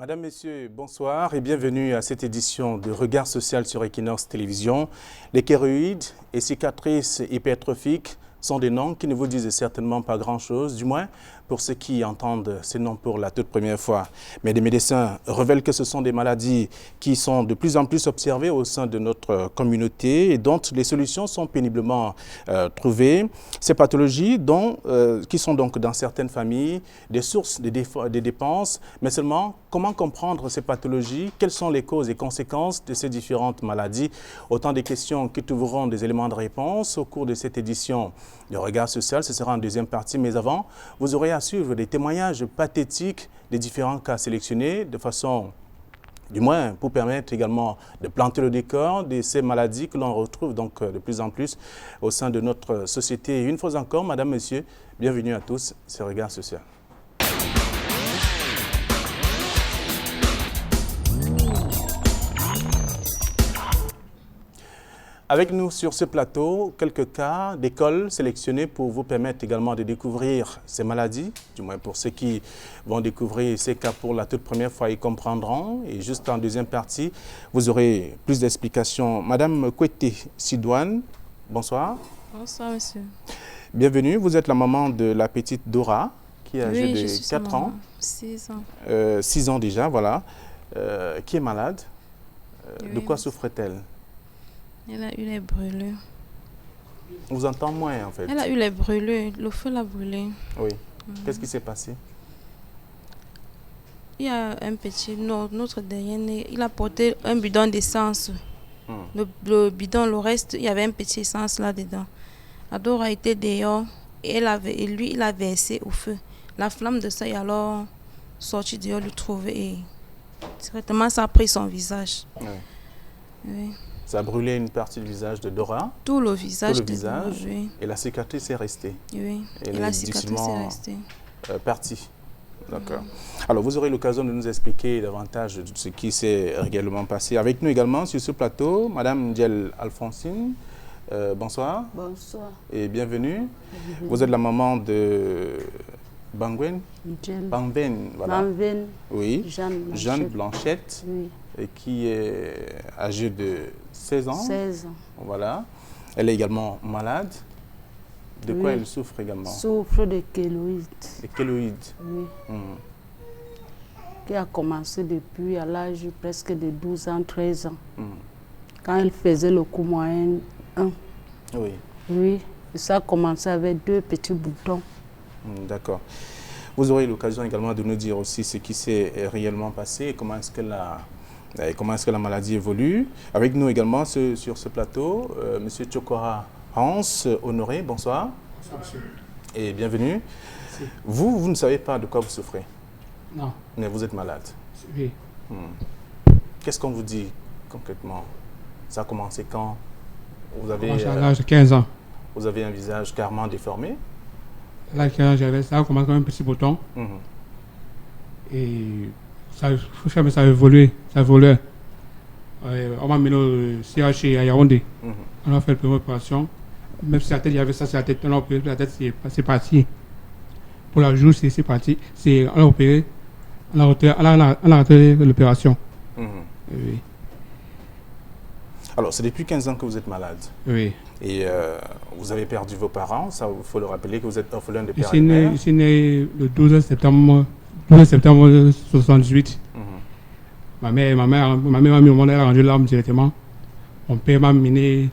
Madame, Messieurs, bonsoir et bienvenue à cette édition de Regard social sur Equinox Télévision. Les kéroïdes et cicatrices hypertrophiques sont des noms qui ne vous disent certainement pas grand-chose, du moins pour ceux qui entendent ces noms pour la toute première fois. Mais les médecins révèlent que ce sont des maladies qui sont de plus en plus observées au sein de notre communauté et dont les solutions sont péniblement trouvées. Ces pathologies qui sont donc dans certaines familles des sources des dépenses, mais seulement comment comprendre ces pathologies, quelles sont les causes et conséquences de ces différentes maladies. Autant de questions qui trouveront des éléments de réponse au cours de cette édition de Regard social. Ce sera en deuxième partie, mais avant, vous aurez à suivre des témoignages pathétiques des différents cas sélectionnés de façon, du moins pour permettre également de planter le décor de ces maladies que l'on retrouve donc de plus en plus au sein de notre société. Et une fois encore, Madame, Monsieur, bienvenue à tous sur Regard social. Avec nous sur ce plateau, quelques cas d'école sélectionnés pour vous permettre également de découvrir ces maladies, du moins pour ceux qui vont découvrir ces cas pour la toute première fois, ils comprendront. Et juste en deuxième partie, vous aurez plus d'explications. Madame Kwete Sidouane, bonsoir. Bonsoir, monsieur. Bienvenue, vous êtes la maman de la petite Dora, qui est âgée de 4 ans. 6 ans. 6 ans déjà, voilà. Qui est malade. Oui, de quoi souffre-t-elle? Elle a eu les brûlures. On vous entend moins en fait. Elle a eu les brûlures. Le feu l'a brûlée. Oui. Qu'est-ce qui s'est passé? Il y a un petit, notre dernier, il a porté un bidon d'essence. Le bidon, le reste, il y avait un petit essence là-dedans. Adora était dehors et lui, il a versé au feu. La flamme de ça est alors sortie dehors, le trouver et directement ça a pris son visage. Oui. Oui. Ça a brûlé une partie du visage de Dora. Tout le visage. Tout le visage. Dora, oui. Et la cicatrice est restée. Oui. Et la cicatrice est restée. Partie. D'accord. Alors, vous aurez l'occasion de nous expliquer davantage de ce qui s'est réellement passé. Avec nous également sur ce plateau, Madame Ndiel Alphonsine. Bonsoir. Bonsoir. Et bienvenue. Vous êtes la maman de Bangwen. Bangwen, voilà. Bangwen. Oui. Jeanne Blanchette. Oui. Et qui est âgée de 16 ans. 16 ans. Voilà. Elle est également malade. De quoi elle souffre également? Souffre de kéloïdes. De kéloïdes. Oui. Qui a commencé depuis à l'âge presque de 12 ans, 13 ans. Quand elle faisait le cours moyen 1. Oui. Oui. Et ça a commencé avec 2 petits boutons. D'accord. Vous aurez l'occasion également de nous dire aussi ce qui s'est réellement passé et comment est-ce que la maladie évolue. Avec nous également sur ce plateau, M. Tchokora Hans Honoré, bonsoir. Bonsoir, monsieur. Et bienvenue. Merci. Vous ne savez pas de quoi vous souffrez? Non. Mais vous êtes malade? Oui. Qu'est-ce qu'on vous dit concrètement? Ça a commencé quand? Vous avez, à l'âge de 15 ans. Vous avez un visage carrément déformé? À l'âge de 15 ans, j'avais ça, a commencé comme un petit bouton. Et ça a évolué. Ça évoluait. On m'a mis au CHI à Yaoundé. On a fait la première opération. Même si la tête, il y avait ça sur la tête, on a opéré, la tête, c'est parti. Pour la joue, c'est parti. On a opéré, on a raté l'opération. Oui. Alors, c'est depuis 15 ans que vous êtes malade. Oui. Et vous avez perdu vos parents, ça, il faut le rappeler que vous êtes orphelin de père et de mère. Je suis né le 12 septembre 1978. Ma mère m'a mis au monde, elle a rendu l'arme directement. Mon père m'a mené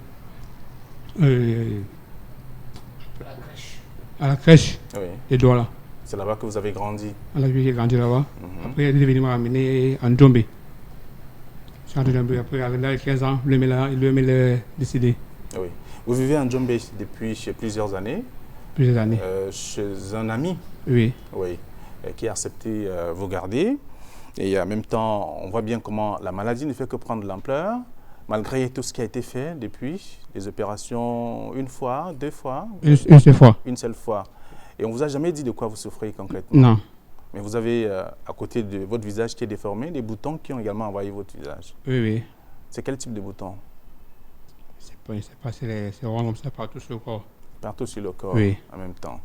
à la crèche des Douala. C'est là-bas que vous avez grandi? J'ai grandi là-bas. Après, elle est venue m'amener en Djombe. Après, avec 15 ans, lui est décédé. Oui. Vous vivez en Djombe depuis plusieurs années? Plusieurs années. Chez un ami? Oui. Oui. Qui a accepté vous garder. Et en même temps, on voit bien comment la maladie ne fait que prendre de l'ampleur, malgré tout ce qui a été fait depuis, les opérations une fois, 2 fois? Une seule fois. Une seule fois. Et on ne vous a jamais dit de quoi vous souffrez concrètement? Non. Mais vous avez, à côté de votre visage qui est déformé, des boutons qui ont également envahi votre visage. Oui, oui. C'est quel type de boutons? Je ne sais pas, c'est rond comme ça partout sur le corps. Partout sur le corps, oui. en même temps.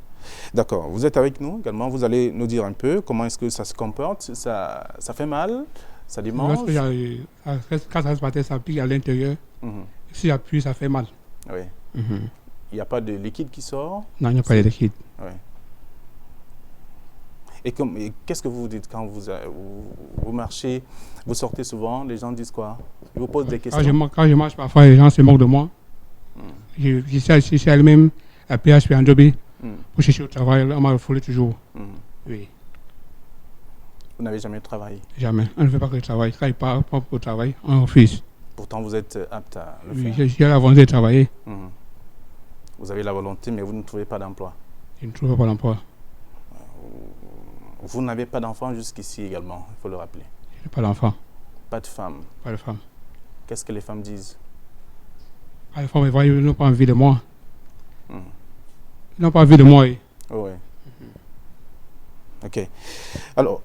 D'accord. Vous êtes avec nous également. Vous allez nous dire un peu comment est-ce que ça se comporte. Ça fait mal? Ça démange? Quand ça se passe, ça pique à l'intérieur. Si j'appuie, ça fait mal. Oui. Il n'y a pas de liquide qui sort? Non, il n'y a pas de liquide. Oui. Et qu'est-ce que vous vous dites quand vous marchez, vous sortez souvent, les gens disent quoi? Ils vous posent des questions? Quand je marche, parfois les gens se moquent de moi. Je suis elle-même à PHP en Jobé pour chercher au travail, on m'a refoulé toujours. Oui. Vous n'avez jamais travaillé? Jamais. On ne fait pas que le travail. Quand il part au travail, on refuse. Pourtant, vous êtes apte à le faire. Oui, j'ai la volonté de travailler. Vous avez la volonté, mais vous ne trouvez pas d'emploi? Je ne trouve pas d'emploi. Vous n'avez pas d'enfant jusqu'ici également, il faut le rappeler. Je n'ai pas d'enfant. Pas de femme? Pas de femme. Qu'est-ce que les femmes disent? Les femmes, ils n'ont pas envie de moi. Ils n'ont pas envie de moi. Oui. Ok. Alors,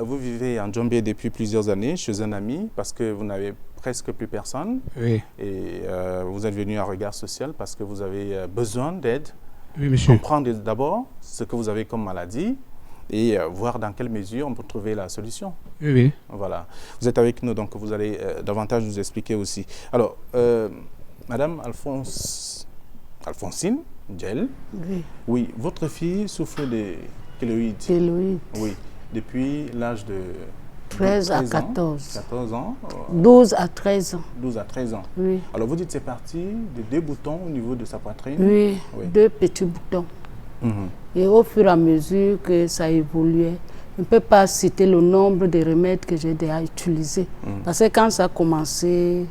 vous vivez en Djambé depuis plusieurs années chez un ami parce que vous n'avez presque plus personne. Oui. Et vous êtes venu à Regard Social parce que vous avez besoin d'aide. Oui, monsieur. Comprendre d'abord ce que vous avez comme maladie et voir dans quelle mesure on peut trouver la solution. Oui, oui. Voilà. Vous êtes avec nous, donc vous allez davantage nous expliquer aussi. Alors, Madame Alphonsine Djel, oui, votre fille souffre de kéloïdes. Kéloïdes. Oui, depuis l'âge de 13 à 14. 14 ans. 12 à 13 ans. 12 à 13 ans. Oui. Alors vous dites c'est parti de 2 boutons au niveau de sa poitrine? Oui, 2 petits boutons. Et au fur et à mesure que ça évoluait, je ne peux pas citer le nombre de remèdes que j'ai déjà utilisés. Parce que quand ça a commencé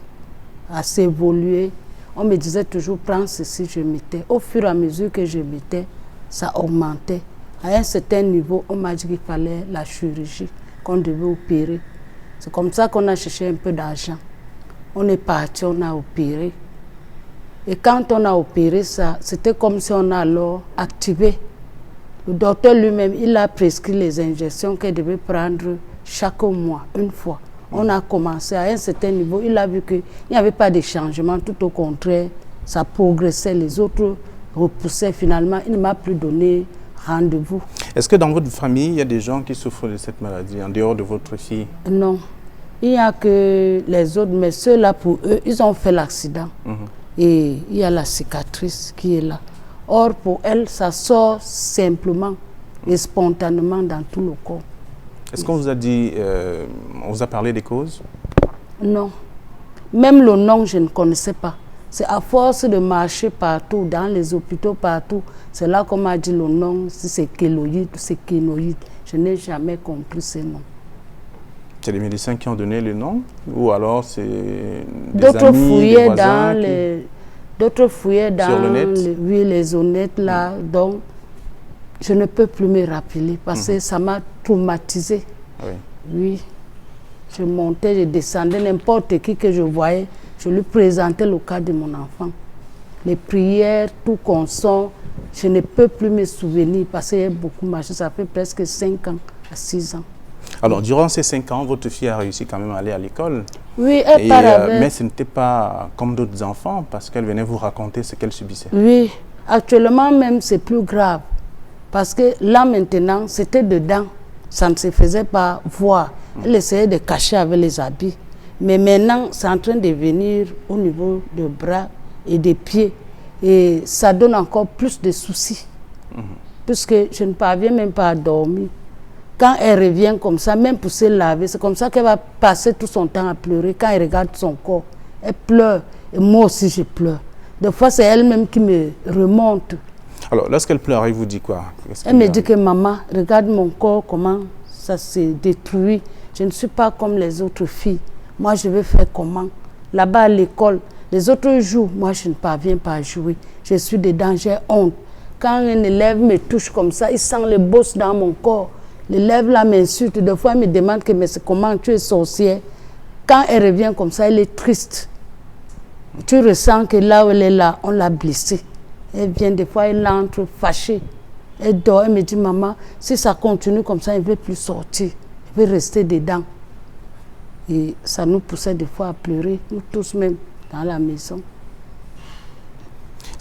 à s'évoluer, on me disait toujours prends ceci, je mettais. Au fur et à mesure que je mettais, ça augmentait. À un certain niveau, on m'a dit qu'il fallait la chirurgie, qu'on devait opérer. C'est comme ça qu'on a cherché un peu d'argent. On est parti, on a opéré. Et quand on a opéré ça, c'était comme si on a alors activé. Le docteur lui-même, il a prescrit les injections qu'elle devait prendre chaque mois, une fois. On a commencé à un certain niveau, il a vu qu'il n'y avait pas de changement, tout au contraire, ça progressait, les autres repoussaient finalement, il ne m'a plus donné rendez-vous. Est-ce que dans votre famille, il y a des gens qui souffrent de cette maladie, en dehors de votre fille? Non, il n'y a que les autres, mais ceux-là, pour eux, ils ont fait l'accident. Et il y a la cicatrice qui est là. Or, pour elle, ça sort simplement et spontanément dans tout le corps. Est-ce qu'on vous a dit, on vous a parlé des causes? Non. Même le nom, je ne connaissais pas. C'est à force de marcher partout, dans les hôpitaux, partout. C'est là qu'on m'a dit le nom, si c'est kéloïde ou c'est kénoïde. Je n'ai jamais compris ce nom. C'est les médecins qui ont donné le nom? Ou alors c'est des d'autres amis, des voisins d'autres fouillaient dans sur le net? les honnêtes là. Donc, je ne peux plus me rappeler parce que ça m'a traumatisé. Oui. Je montais, je descendais, n'importe qui que je voyais, je lui présentais le cas de mon enfant. Les prières, tout consent, je ne peux plus me souvenir parce qu'il y a beaucoup marché. Ça fait presque 5 ans à 6 ans. Alors, durant ces 5 ans, votre fille a réussi quand même à aller à l'école. Oui, elle part avec. Mais ce n'était pas comme d'autres enfants parce qu'elle venait vous raconter ce qu'elle subissait. Oui, actuellement même c'est plus grave. Parce que là maintenant, c'était dedans. Ça ne se faisait pas voir. Elle essayait de cacher avec les habits. Mais maintenant, c'est en train de venir au niveau des bras et des pieds. Et ça donne encore plus de soucis. Puisque je ne parviens même pas à dormir. Quand elle revient comme ça, même pour se laver, c'est comme ça qu'elle va passer tout son temps à pleurer. Quand elle regarde son corps, elle pleure. Et moi aussi, je pleure. Des fois, c'est elle-même qui me remonte. Alors, lorsqu'elle pleure, elle vous dit quoi? Elle me dit que maman, regarde mon corps, comment ça s'est détruit. Je ne suis pas comme les autres filles. Moi, je vais faire comment? Là-bas à l'école, les autres jouent. Moi, je ne parviens pas à jouer. Je suis dedans, j'ai honte. Quand un élève me touche comme ça, il sent les bosses dans mon corps. L'élève là m'insulte. Des fois, elle me demande que, mais comment tu es sorcière? Quand elle revient comme ça, elle est triste. Tu ressens que là où elle est là, on l'a blessée. Elle vient des fois, elle entre fâchée. Elle dort, elle me dit, maman, si ça continue comme ça, elle ne veut plus sortir. Elle veut rester dedans. Et ça nous poussait des fois à pleurer, nous tous même, dans la maison.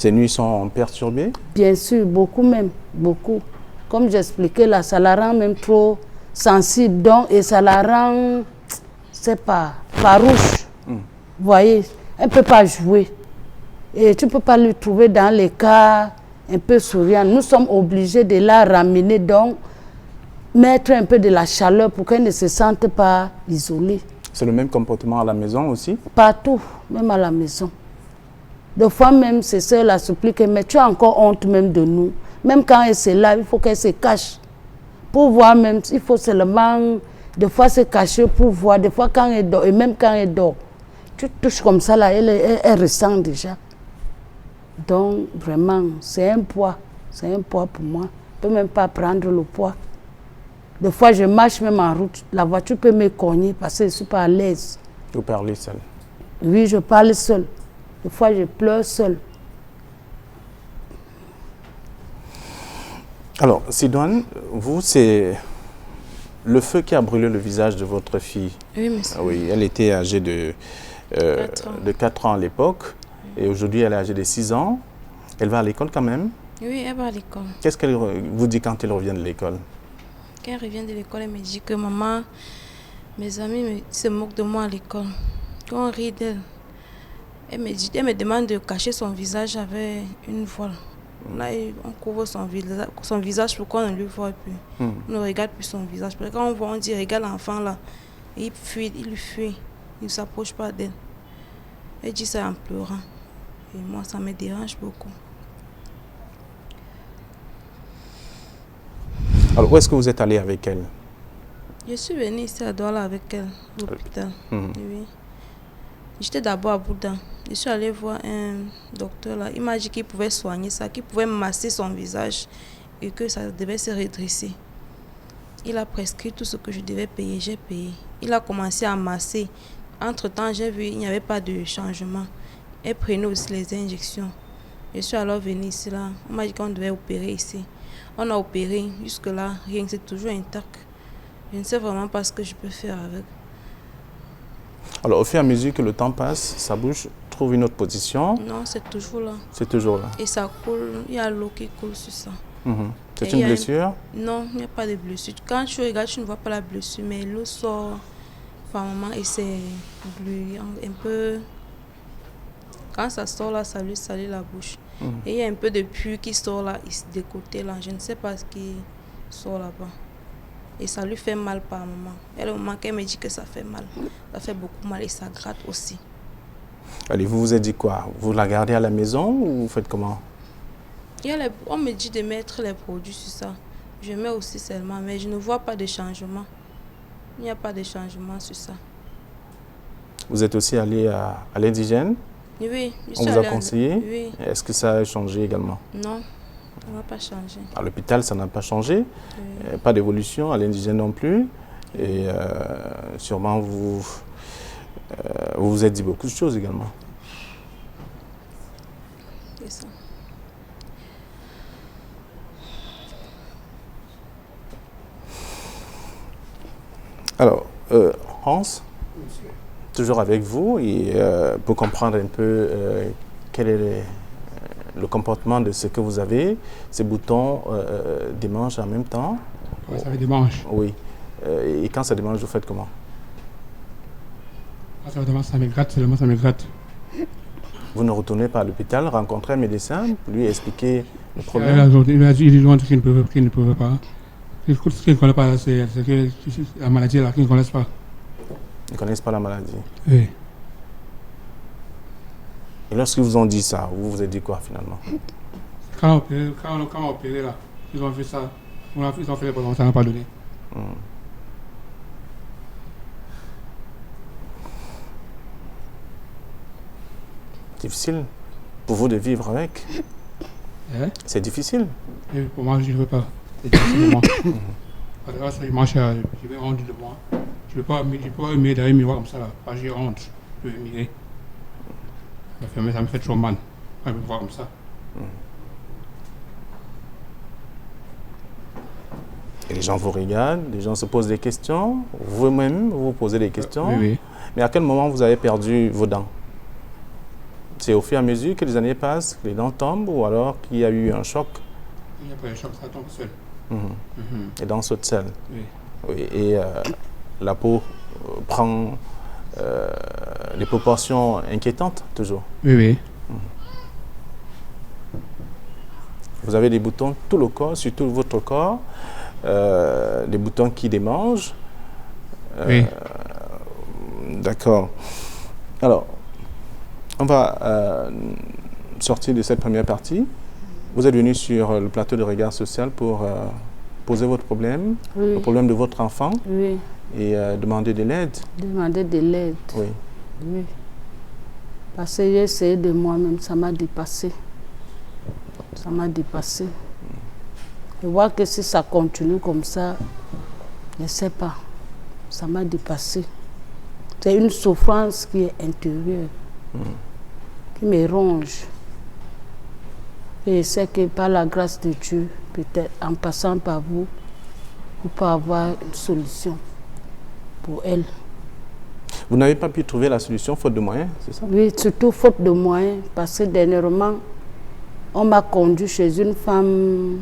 Ces nuits sont perturbées? Bien sûr, beaucoup même, beaucoup. Comme j'expliquais là, ça la rend même trop sensible, donc, et ça la rend, c'est pas, farouche. Vous voyez, elle ne peut pas jouer. Et tu ne peux pas lui trouver dans les cas un peu souriants. Nous sommes obligés de la ramener, donc, mettre un peu de la chaleur pour qu'elle ne se sente pas isolée. C'est le même comportement à la maison aussi? Partout, même à la maison. Des fois même, ces sœurs la suppliquent, mais tu as encore honte même de nous. Même quand elle se lave, il faut qu'elle se cache. Pour voir même, il faut seulement, des fois se cacher pour voir, des fois quand elle dort, et même quand elle dort, tu touches comme ça là, elle ressent déjà. Donc vraiment, c'est un poids pour moi. Je ne peux même pas prendre le poids. Des fois, je marche même en route, la voiture peut me cogner parce que je ne suis pas à l'aise. Vous parlez seul? Oui, je parle seule. Des fois, je pleure seule. Alors, Sidoine, vous, c'est le feu qui a brûlé le visage de votre fille. Oui, monsieur. Oui, elle était âgée de 4 ans à l'époque. Et aujourd'hui, elle est âgée de 6 ans. Elle va à l'école quand même? Oui, elle va à l'école. Qu'est-ce qu'elle vous dit quand elle revient de l'école? Quand elle revient de l'école, elle me dit que maman, mes amis se moquent de moi à l'école. Quand on rit d'elle, elle me demande de cacher son visage avec une voile. Là, on couvre son visage pour qu'on ne le voit plus. On ne regarde plus son visage. Parce que quand on voit, on dit regarde l'enfant là. Et il fuit. Il ne s'approche pas d'elle. Elle dit ça en pleurant. Et moi, ça me dérange beaucoup. Alors, où est-ce que vous êtes allé avec elle? Je suis venue ici à Douala avec elle, à l'hôpital. Oui. J'étais d'abord à Bouddha. Je suis allée voir un docteur là. Il m'a dit qu'il pouvait soigner ça, qu'il pouvait masser son visage et que ça devait se redresser. Il a prescrit tout ce que je devais payer, j'ai payé. Il a commencé à masser. Entre-temps, j'ai vu qu'il n'y avait pas de changement. Elle prenait aussi les injections. Je suis alors venue ici là. On m'a dit qu'on devait opérer ici. On a opéré. Jusque-là, rien, c'est toujours intact. Je ne sais vraiment pas ce que je peux faire avec. Alors, au fur et à mesure que le temps passe, sa bouche trouve une autre position? Non, c'est toujours là. C'est toujours là. Et ça coule, il y a l'eau qui coule sur ça. C'est une blessure? Non, il n'y a pas de blessure. Quand tu regardes, tu ne vois pas la blessure, mais l'eau sort par moment et c'est bleu, un peu. Quand ça sort là, ça lui salit la bouche. Et il y a un peu de pus qui sort là, de côté là. Je ne sais pas ce qui sort là-bas. Et ça lui fait mal par moment. Et le moment qu'elle me dit que ça fait mal, ça fait beaucoup mal et ça gratte aussi. Allez, vous vous êtes dit quoi? Vous la gardez à la maison ou vous faites comment? On me dit de mettre les produits sur ça. Je mets aussi seulement, mais je ne vois pas de changement. Il n'y a pas de changement sur ça. Vous êtes aussi allé à l'indigène? Oui. On vous a conseillé? Oui. Est-ce que ça a changé également? Non, ça n'a pas changé. À l'hôpital, ça n'a pas changé. Pas d'évolution, à l'indigène non plus. Et sûrement, vous vous êtes dit beaucoup de choses également. C'est ça. Alors, Hans, toujours avec vous, et pour comprendre un peu quel est le comportement de ce que vous avez, ces boutons démangent en même temps. Ouais, ça fait des manches. Oui. Et quand ça démange, vous faites comment? Quand ça démange, ça me gratte, seulement ça me gratte. Vous ne retournez pas à l'hôpital, rencontrer un médecin, lui expliquer le problème? Il a dit qu'il ne pouvait pas. Ce qu'il ne connaît pas, c'est que la maladie là, qu'ils ne connaissent pas. Ils ne connaissent pas la maladie. Oui. Et lorsqu'ils vous ont dit ça, vous vous êtes dit quoi finalement? Quand on a opéré là, ils ont fait ça. Ils ont fait les bonbons, ça n'a pas donné. Difficile pour vous de vivre avec? C'est difficile? Et pour moi, je ne veux pas. C'est difficile pour moi. Parce que moi, je vais honte de moi. Je ne peux pas aimer derrière le miroir comme ça. Là. J'ai honte. Je peux aimer. Ça me fait trop mal. Quand je me vois comme ça. Et les gens vous regardent, les gens se posent des questions. Vous-même, vous vous posez des questions. Oui. Mais à quel moment vous avez perdu vos dents? C'est au fur et à mesure que les années passent, que les dents tombent ou alors qu'il y a eu un choc? Il n'y a pas de choc, ça tombe seul. Les dents sautent seules. Oui. Oui, et la peau prend des proportions inquiétantes toujours. Oui, oui. Vous avez des boutons tout le corps, sur tout votre corps, des boutons qui démangent. Oui. D'accord. Alors, on va sortir de cette première partie. Vous êtes venu sur le plateau de Regard Social pour poser votre problème, Oui. le problème de votre enfant, Oui, et demander de l'aide. demander de l'aide. Oui. Oui. Parce que j'ai essayé de moi-même, ça m'a dépassé. Ça m'a dépassé. Je vois que si ça continue comme ça, je ne sais pas. Ça m'a dépassé. C'est une souffrance qui est intérieure, qui me ronge. Et je sais que par la grâce de Dieu, peut-être en passant par vous, vous pouvez avoir une solution pour elle. Vous n'avez pas pu trouver la solution faute de moyens, c'est ça? Oui, surtout faute de moyens, parce que dernièrement, on m'a conduit chez une femme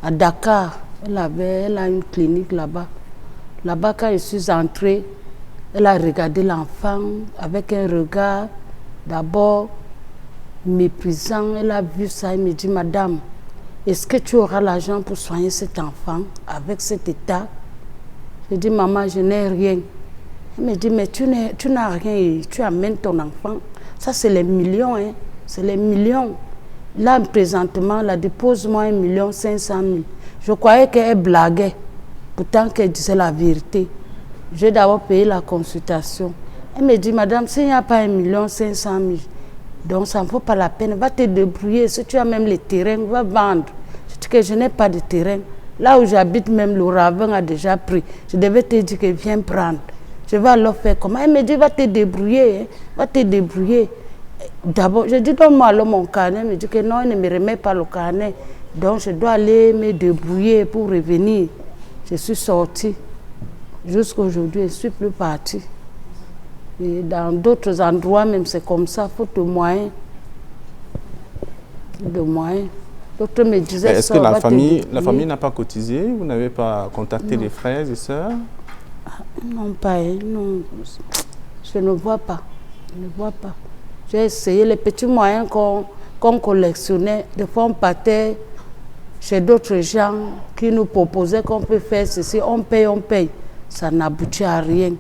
à Dakar. Elle a une clinique là-bas. Là-bas, quand je suis entrée, elle a regardé l'enfant avec un regard d'abord méprisant. Elle a vu ça, elle me dit, Madame, est-ce que tu auras l'argent pour soigner cet enfant avec cet état? Je dis, Maman, je n'ai rien. Elle me dit, mais tu n'as rien et tu amènes ton enfant. Ça, c'est les millions, hein. C'est les millions. Là, présentement, la dépose-moi 1 500 000. Je croyais qu'elle blaguait, pourtant qu'elle disait la vérité. J'ai d'abord payé la consultation. Elle me dit, Madame, s'il n'y a pas 1 500 000, donc ça ne vaut pas la peine. Va te débrouiller. Si tu as même les terrains, va vendre. Je dis que je n'ai pas de terrain. Là où j'habite, même le ravin a déjà pris. Je devais te dire que viens prendre. Je vais alors faire comment? Elle me dit, va te débrouiller. Hein? Va te débrouiller. D'abord, je dis, donne-moi alors mon carnet. Elle me dit que non, elle ne me remet pas le carnet. Donc, je dois aller me débrouiller pour revenir. Je suis sortie. Jusqu'à aujourd'hui, je ne suis plus partie. Et dans d'autres endroits, même, c'est comme ça, faute de moyens. De moyens. D'autres me disaient... Est-ce que la famille n'a pas cotisé? Vous n'avez pas contacté les frères et sœurs? Non, pas. Non. Je ne vois pas. Je ne vois pas. J'ai essayé les petits moyens qu'on collectionnait. Des fois, on partait chez d'autres gens qui nous proposaient qu'on peut faire ceci. On paye. Ça n'aboutit à rien.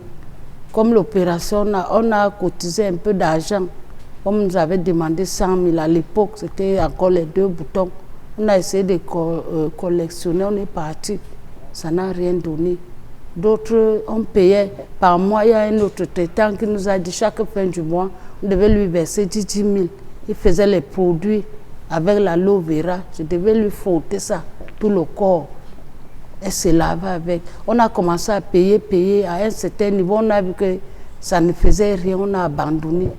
Comme l'opération, on a cotisé un peu d'argent. On nous avait demandé 100 000 à l'époque. C'était encore les 2 boutons. On a essayé de collectionner. On est parti. Ça n'a rien donné. D'autres, on payait par mois. Il y a un autre traitant qui nous a dit chaque fin du mois, on devait lui verser 10 000. Il faisait les produits avec l'aloe vera. Je devais lui frotter ça, tout le corps. Elle se lavait avec. On a commencé à payer. À un certain niveau, on a vu que ça ne faisait rien. On a abandonné.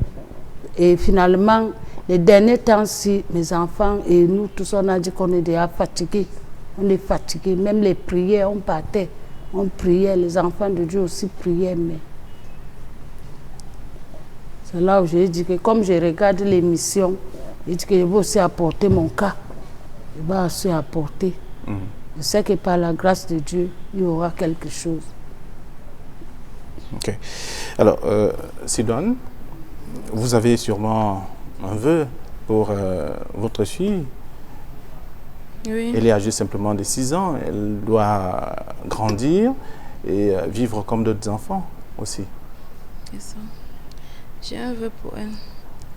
Et finalement, les derniers temps-ci, mes enfants et nous, tous, on a dit qu'on est déjà fatigués. On est fatigués. Même les prières, on partait. On priait, les enfants de Dieu aussi priaient, mais c'est là où j'ai dit que comme je regarde l'émission, j'ai dit que je vais aussi apporter mon cas. Je vais aussi apporter. Je sais que par la grâce de Dieu, il y aura quelque chose. Ok. Alors, Sidoine, vous avez sûrement un vœu pour votre fille. Oui. Elle est âgée simplement de 6 ans. Elle doit grandir et vivre comme d'autres enfants aussi. C'est ça. J'ai un vœu pour elle.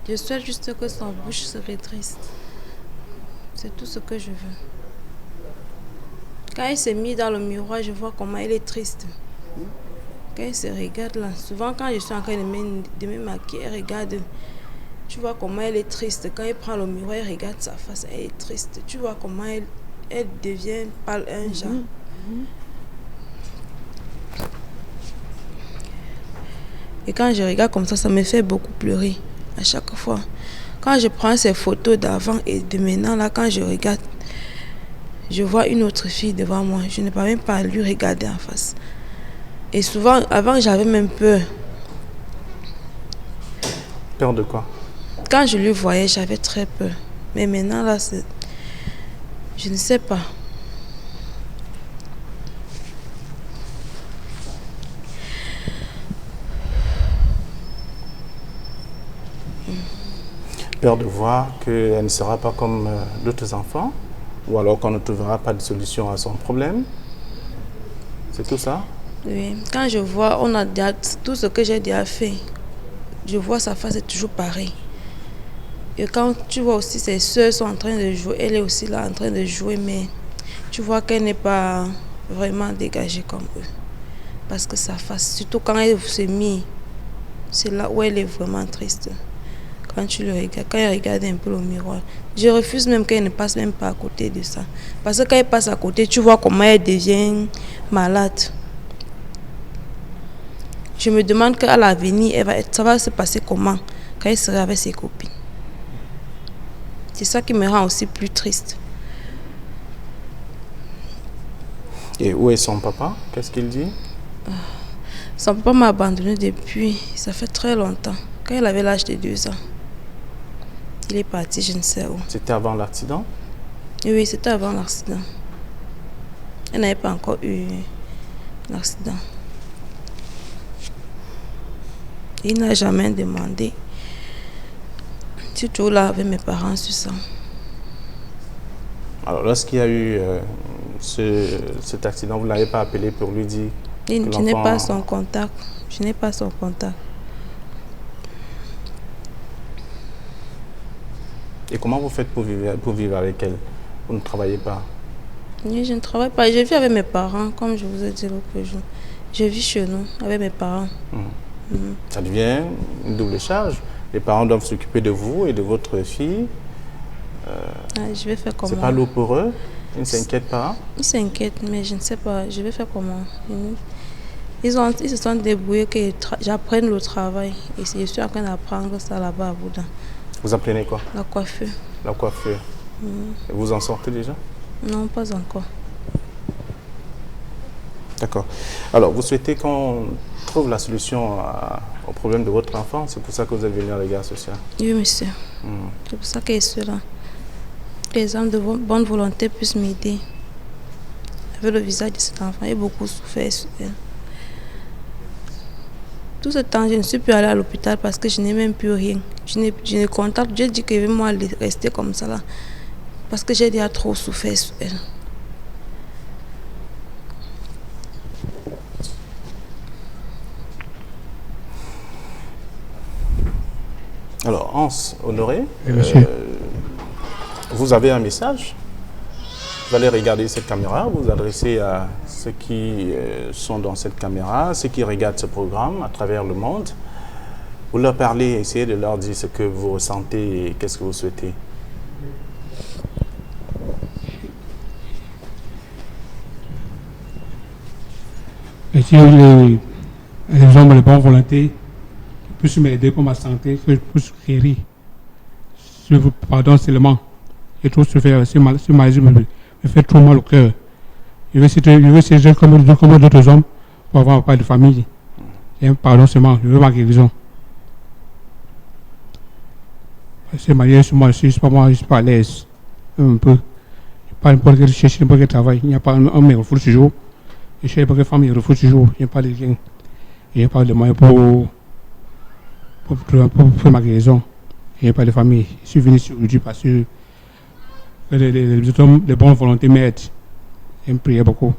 Je souhaite juste que son bouche se rétrécisse. C'est tout ce que je veux. Quand elle s'est mise dans le miroir, je vois comment elle est triste. Quand elle se regarde là, souvent quand je suis en train de me maquiller, elle regarde. Tu vois comment elle est triste. Quand elle prend le miroir, elle regarde sa face, elle est triste. Tu vois comment elle devient pâle un genre. Et quand je regarde comme ça me fait beaucoup pleurer à chaque fois. Quand je prends ces photos d'avant et de maintenant, là, quand je regarde, je vois une autre fille devant moi. Je ne peux même pas lui regarder en face. Et souvent, avant, j'avais même peur. Peur de quoi? quand je le voyais, j'avais très peur. Mais maintenant, là, je ne sais pas. Peur de voir qu'elle ne sera pas comme d'autres enfants, ou alors qu'on ne trouvera pas de solution à son problème. C'est tout ça? Oui, quand je vois, on a déjà, tout ce que j'ai déjà fait, je vois sa face est toujours pareille. Et quand tu vois aussi ses soeurs sont en train de jouer, elle est aussi là en train de jouer, mais tu vois qu'elle n'est pas vraiment dégagée comme eux. Parce que sa face, surtout quand elle se mit, c'est là où elle est vraiment triste. Quand tu le regardes, quand elle regarde un peu au miroir, je refuse même qu'elle ne passe même pas à côté de ça. Parce que quand elle passe à côté, tu vois comment elle devient malade. Je me demande qu'à l'avenir, ça va se passer comment quand elle sera avec ses copines. C'est ça qui me rend aussi plus triste. Et où est son papa? Qu'est-ce qu'il dit? Son papa m'a abandonné depuis, ça fait très longtemps, quand elle avait l'âge de 2 ans. Il est parti, je ne sais où. C'était avant l'accident? Oui, c'était avant l'accident. Elle n'avait pas encore eu l'accident. Il n'a jamais demandé. Je suis toujours là avec mes parents sur ça. Alors, lorsqu'il y a eu cet accident, vous ne l'avez pas appelé pour lui dire que Je n'ai l'enfant... pas son contact. Je n'ai pas son contact. Et comment vous faites pour vivre avec elle? Vous ne travaillez pas? Oui, je ne travaille pas. Je vis avec mes parents, comme je vous ai dit l'autre jour. Je vis chez nous, avec mes parents. Ça devient une double charge. Les parents doivent s'occuper de vous et de votre fille. Je vais faire comment? C'est pas lourd pour eux? Ils ne s'inquiètent pas? Ils s'inquiètent, mais je ne sais pas. Je vais faire comment? Ils se sont débrouillés que j'apprenne le travail. Et je suis en train d'apprendre ça là-bas à Bouddha. Vous apprenez quoi? La coiffure. La coiffure. Et vous en sortez déjà? Non, pas encore. D'accord. Alors, vous souhaitez qu'on trouve la solution au problème de votre enfant? C'est pour ça que vous êtes venu à l'égard social? Oui, monsieur. C'est pour ça que je suis là. Que les hommes de bonne volonté puissent m'aider. Avec le visage de cet enfant, il a beaucoup souffert sur elle. Tout ce temps, je ne suis plus allée à l'hôpital parce que je n'ai même plus rien. Je ne contacte. J'ai dit que je vais moi rester comme ça là. Parce que j'ai déjà trop souffert sur elle. Alors, Hans Honoré, monsieur. vous avez un message. Vous allez regarder cette caméra, vous vous adressez à ceux qui sont dans cette caméra, ceux qui regardent ce programme à travers le monde. Vous leur parlez, essayez de leur dire ce que vous ressentez et qu'est-ce que vous souhaitez. Et si les hommes de bonne volonté puissent m'aider pour ma santé, que je puisse guérir. Je vous pardonne seulement. J'ai trop souffert, ce maladie me fait trop mal au cœur. Je veux sécher comme d'autres hommes pour avoir pas de famille. J'ai un pardon seulement, je veux ma guérison. C'est marié sur moi, je suis pas à l'aise. Un peu. Pas n'importe quel chercher n'importe quel travail. Il n'y a pas un me refuse toujours. Je cherche n'importe quelle femme, il refuse toujours. Il n'y a pas de rien. Il n'y a pas de moyens pour faire ma guérison. Il n'y a pas de famille. Je suis venu ici aujourd'hui parce que les hommes de bonne volonté m'aident. Ils me prient beaucoup.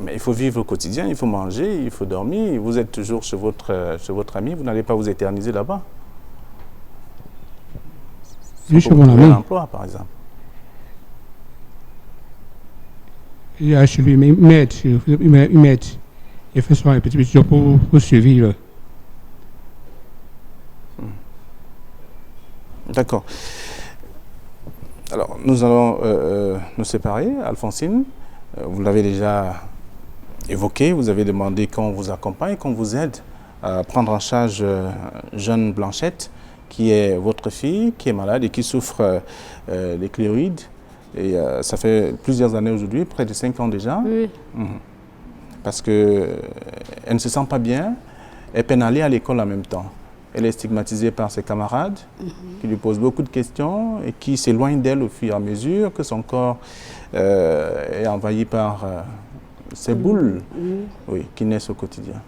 Mais il faut vivre au quotidien, il faut manger, il faut dormir. Vous êtes toujours chez votre ami, vous n'allez pas vous éterniser là-bas. Je suis chez mon ami. Un emploi, par exemple. Il y a chez lui, mais il m'aide. Il fait souvent un petit job pour survivre. D'accord. Alors, nous allons nous séparer. Alphonsine, vous l'avez déjà évoqué, vous avez demandé qu'on vous accompagne, qu'on vous aide à prendre en charge jeune Blanchette, qui est votre fille, qui est malade et qui souffre des chloroïdes. Et ça fait plusieurs années aujourd'hui, près de 5 ans déjà. Oui. Parce qu'elle ne se sent pas bien. Elle peine à aller à l'école en même temps. Elle est stigmatisée par ses camarades qui lui posent beaucoup de questions et qui s'éloignent d'elle au fur et à mesure que son corps est envahi par ces boules qui naissent au quotidien.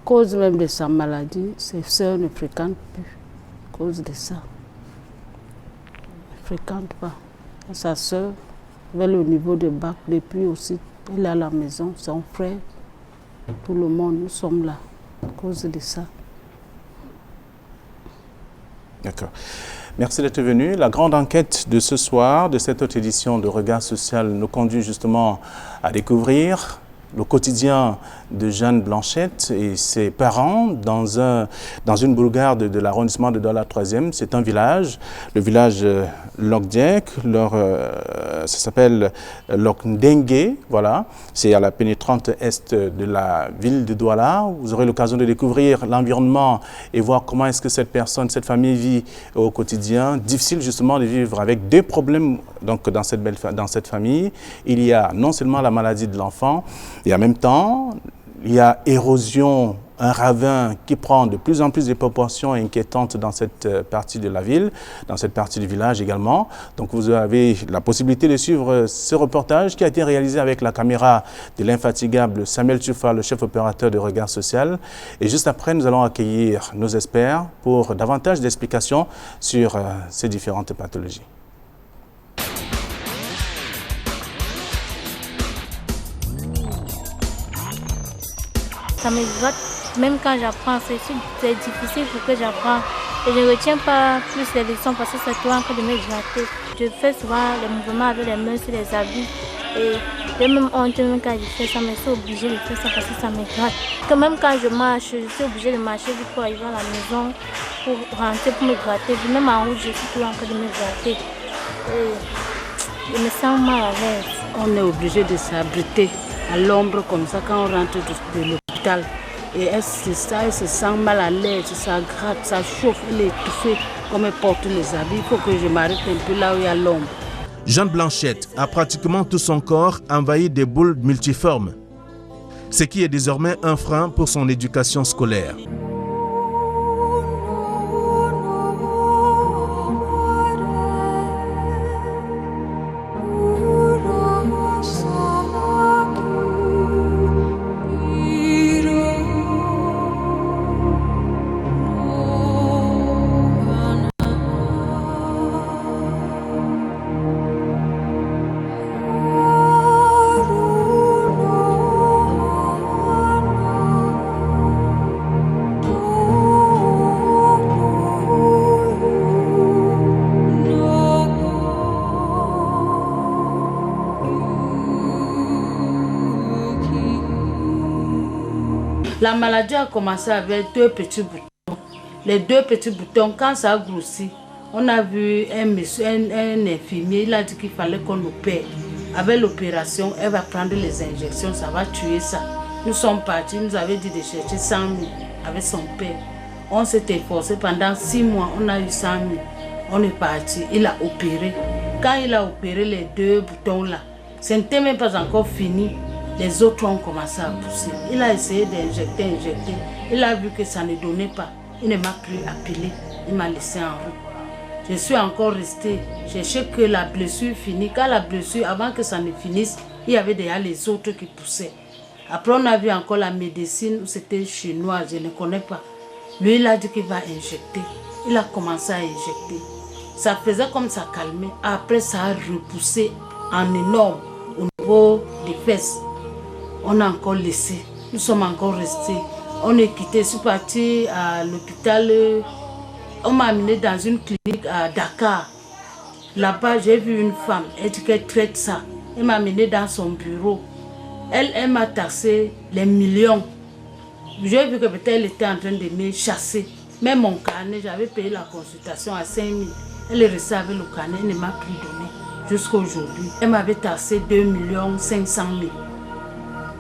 Cause même de sa maladie, ses sœurs ne fréquentent plus. Cause de ça. Ne fréquente pas. Sa sœur, vers le niveau de bac, depuis aussi, elle est à la maison, son frère, tout le monde, nous sommes là. À cause de ça. D'accord. Merci d'être venu. La grande enquête de ce soir, de cette autre édition de Regard Social, nous conduit justement à découvrir le quotidien de Jeanne Blanchette et ses parents dans une bourgade de l'arrondissement de Douala 3e. C'est un village, le village Lokdiek, ça s'appelle Lokndengue, voilà. C'est à la pénétrante est de la ville de Douala. Vous aurez l'occasion de découvrir l'environnement et voir comment est-ce que cette famille vit au quotidien. Difficile justement de vivre avec deux problèmes donc, dans cette famille. Il y a non seulement la maladie de l'enfant, et en même temps, il y a érosion, un ravin qui prend de plus en plus de proportions inquiétantes dans cette partie de la ville, dans cette partie du village également. Donc vous avez la possibilité de suivre ce reportage qui a été réalisé avec la caméra de l'infatigable Samuel Tchoufa, le chef opérateur de Regard Social. Et juste après, nous allons accueillir nos experts pour davantage d'explications sur ces différentes pathologies. Ça me gratte, même quand j'apprends, c'est difficile pour que j'apprends. Et je ne retiens pas plus les leçons parce que c'est toi encore de me gratter. Je fais souvent les mouvements avec les mains sur les habits. Et j'ai même honte même quand je fais ça, mais je suis obligée de faire ça parce que ça me gratte. Que même quand je marche, je suis obligée de marcher pour arriver à la maison, pour rentrer, pour me gratter. Même en route, je suis toujours en train de me gratter. Et je me sens mal à l'aise. On est obligé de s'abriter à l'ombre comme ça quand on rentre de l'hôpital. Et elle se sent mal à l'aise, ça gratte, ça chauffe, elle est étouffée comme elle porte les habits. Il faut que je m'arrête un peu là où il y a l'ombre. Jeanne Blanchette a pratiquement tout son corps envahi des boules multiformes, ce qui est désormais un frein pour son éducation scolaire. La maladie a commencé avec deux petits boutons. Les deux petits boutons, quand ça a grossi, on a vu un infirmier, il a dit qu'il fallait qu'on opère. Avec l'opération, elle va prendre les injections, ça va tuer ça. Nous sommes partis, nous avait dit de chercher 100 000 avec son père. On s'est efforcé pendant 6 mois, on a eu 100 000. On est parti, il a opéré. Quand il a opéré les deux boutons là, ce n'était même pas encore fini. Les autres ont commencé à pousser. Il a essayé d'injecter. Il a vu que ça ne donnait pas. Il ne m'a plus appelé. Il m'a laissé en route. Je suis encore restée. Chercher que la blessure finisse. Quand la blessure, avant que ça ne finisse, il y avait déjà les autres qui poussaient. Après, on a vu encore la médecine où c'était chinois. Je ne connais pas. Lui, il a dit qu'il va injecter. Il a commencé à injecter. Ça faisait comme ça calmait. Après, ça a repoussé en énorme au niveau des fesses. On a encore laissé, nous sommes encore restés. On est quitté, je suis parti à l'hôpital. On m'a amené dans une clinique à Dakar. Là-bas, j'ai vu une femme, elle dit qu'elle traite ça. Elle m'a amené dans son bureau. Elle m'a taxé les millions. J'ai vu que peut-être elle était en train de me chasser. Même mon carnet, j'avais payé la consultation à 5 000. Elle est restée avec le carnet, elle ne m'a plus donné jusqu'à aujourd'hui. Elle m'avait taxé 2 500 000.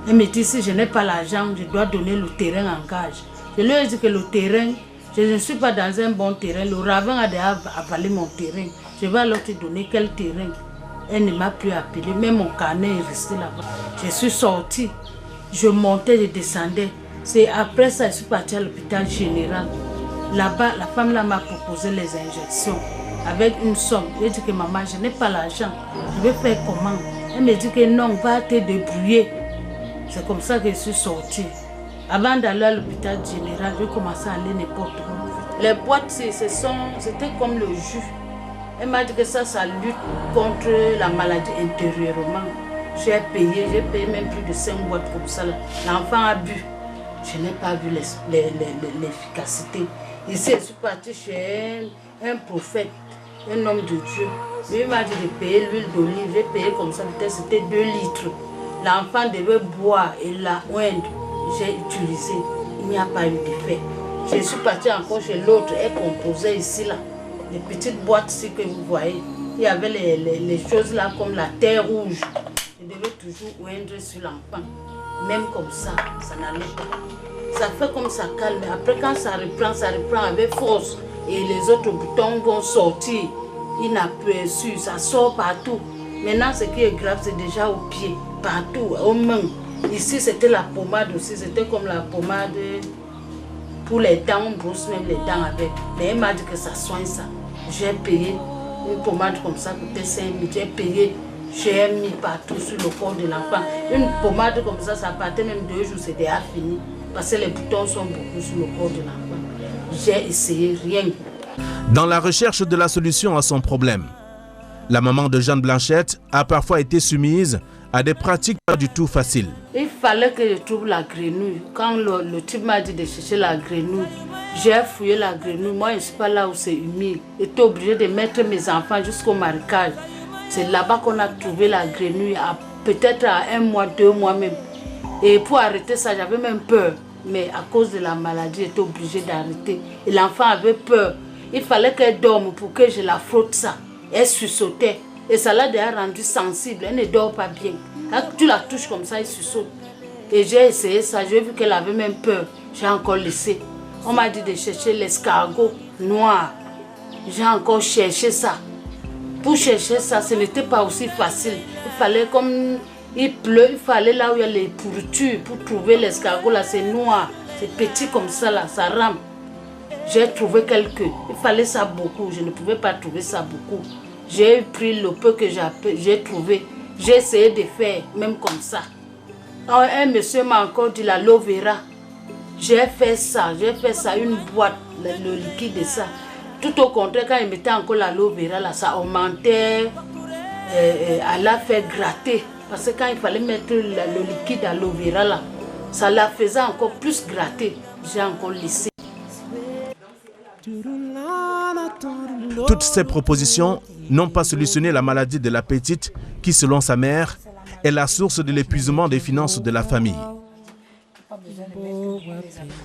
Elle me dit si je n'ai pas l'argent, je dois donner le terrain en gage. Je lui ai dit que le terrain, je ne suis pas dans un bon terrain. Le ravin a déjà avalé mon terrain. Je vais alors te donner quel terrain. Elle ne m'a plus appelé. Même mon carnet est resté là-bas. Je suis sortie. Je montais, je descendais. C'est après ça, je suis partie à l'hôpital général. Là-bas, la femme là m'a proposé les injections avec une somme. J'ai dit que maman, je n'ai pas l'argent. Je vais faire comment? Elle me dit que non, va te débrouiller. C'est comme ça que je suis sortie. Avant d'aller à l'hôpital général, je commençais à aller n'importe où. Les boîtes, c'était comme le jus. Elle m'a dit que ça lutte contre la maladie intérieurement. J'ai payé même plus de 5 boîtes comme ça. L'enfant a bu. Je n'ai pas vu l'efficacité. Ici, je suis partie chez un prophète, un homme de Dieu. Lui m'a dit de payer l'huile d'olive. J'ai payé comme ça, peut-être c'était 2 litres. L'enfant devait boire et la oindre. J'ai utilisé. Il n'y a pas eu d'effet. Je suis partie encore chez l'autre. Elle composait ici, là. Les petites boîtes ici que vous voyez. Il y avait les choses là comme la terre rouge. Je devais toujours oindre sur l'enfant. Même comme ça n'allait pas. Ça fait comme ça calme. Après quand ça reprend avec force. Et les autres boutons vont sortir. Il n'a plus su, ça sort partout. Maintenant ce qui est grave, c'est déjà au pied, partout, aux mains. Ici c'était la pommade aussi, c'était comme la pommade pour les dents, on brosse même les dents avec. Mais elle m'a dit que ça soigne ça. J'ai payé une pommade comme ça, coûtait 5 000, j'ai payé. J'ai mis partout sur le corps de l'enfant. Une pommade comme ça partait même 2 jours, c'est déjà fini. Parce que les boutons sont beaucoup sur le corps de l'enfant. J'ai essayé, rien. Dans la recherche de la solution à son problème, la maman de Jeanne Blanchette a parfois été soumise à des pratiques pas du tout faciles. Il fallait que je trouve la grenouille. Quand le type m'a dit de chercher la grenouille, j'ai fouillé la grenouille. Moi, je ne suis pas là où c'est humide. J'étais obligée de mettre mes enfants jusqu'au marécage. C'est là-bas qu'on a trouvé la grenouille, peut-être à 1 mois, 2 mois même. Et pour arrêter ça, j'avais même peur. Mais à cause de la maladie, j'étais obligée d'arrêter. Et l'enfant avait peur. Il fallait qu'elle dorme pour que je la frotte ça. Elle sursautait. Et ça l'a déjà rendue sensible. Elle ne dort pas bien. Quand tu la touches comme ça, elle sursaute. Et j'ai essayé ça. J'ai vu qu'elle avait même peur. J'ai encore laissé. On m'a dit de chercher l'escargot noir. J'ai encore cherché ça. Pour chercher ça, ce n'était pas aussi facile. Il fallait, comme il pleut, il fallait là où il y a les pourritures pour trouver l'escargot. Là, c'est noir. C'est petit comme ça, là, ça rampe. J'ai trouvé quelques. Il fallait ça beaucoup. Je ne pouvais pas trouver ça beaucoup. J'ai pris le peu que j'ai trouvé. J'ai essayé de faire, même comme ça. Un monsieur m'a encore dit l'aloe vera. J'ai fait ça, une boîte, le liquide de ça. Tout au contraire, quand il mettait encore l'aloe vera, là, ça augmentait. Elle l'a fait gratter. Parce que quand il fallait mettre le liquide aloe vera, là, ça la faisait encore plus gratter. J'ai encore laissé. Toutes ces propositions n'ont pas solutionné la maladie de la petite qui, selon sa mère, est la source de l'épuisement des finances de la famille.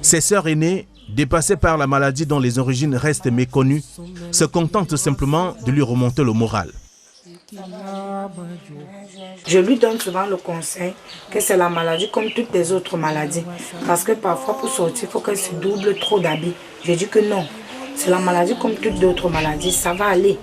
Ses sœurs aînées, dépassées par la maladie dont les origines restent méconnues, se contentent simplement de lui remonter le moral. Je lui donne souvent le conseil que c'est la maladie comme toutes les autres maladies. Parce que parfois pour sortir, il faut qu'elle se double trop d'habits. Je dis que non, c'est la maladie comme toutes les autres maladies, ça va aller.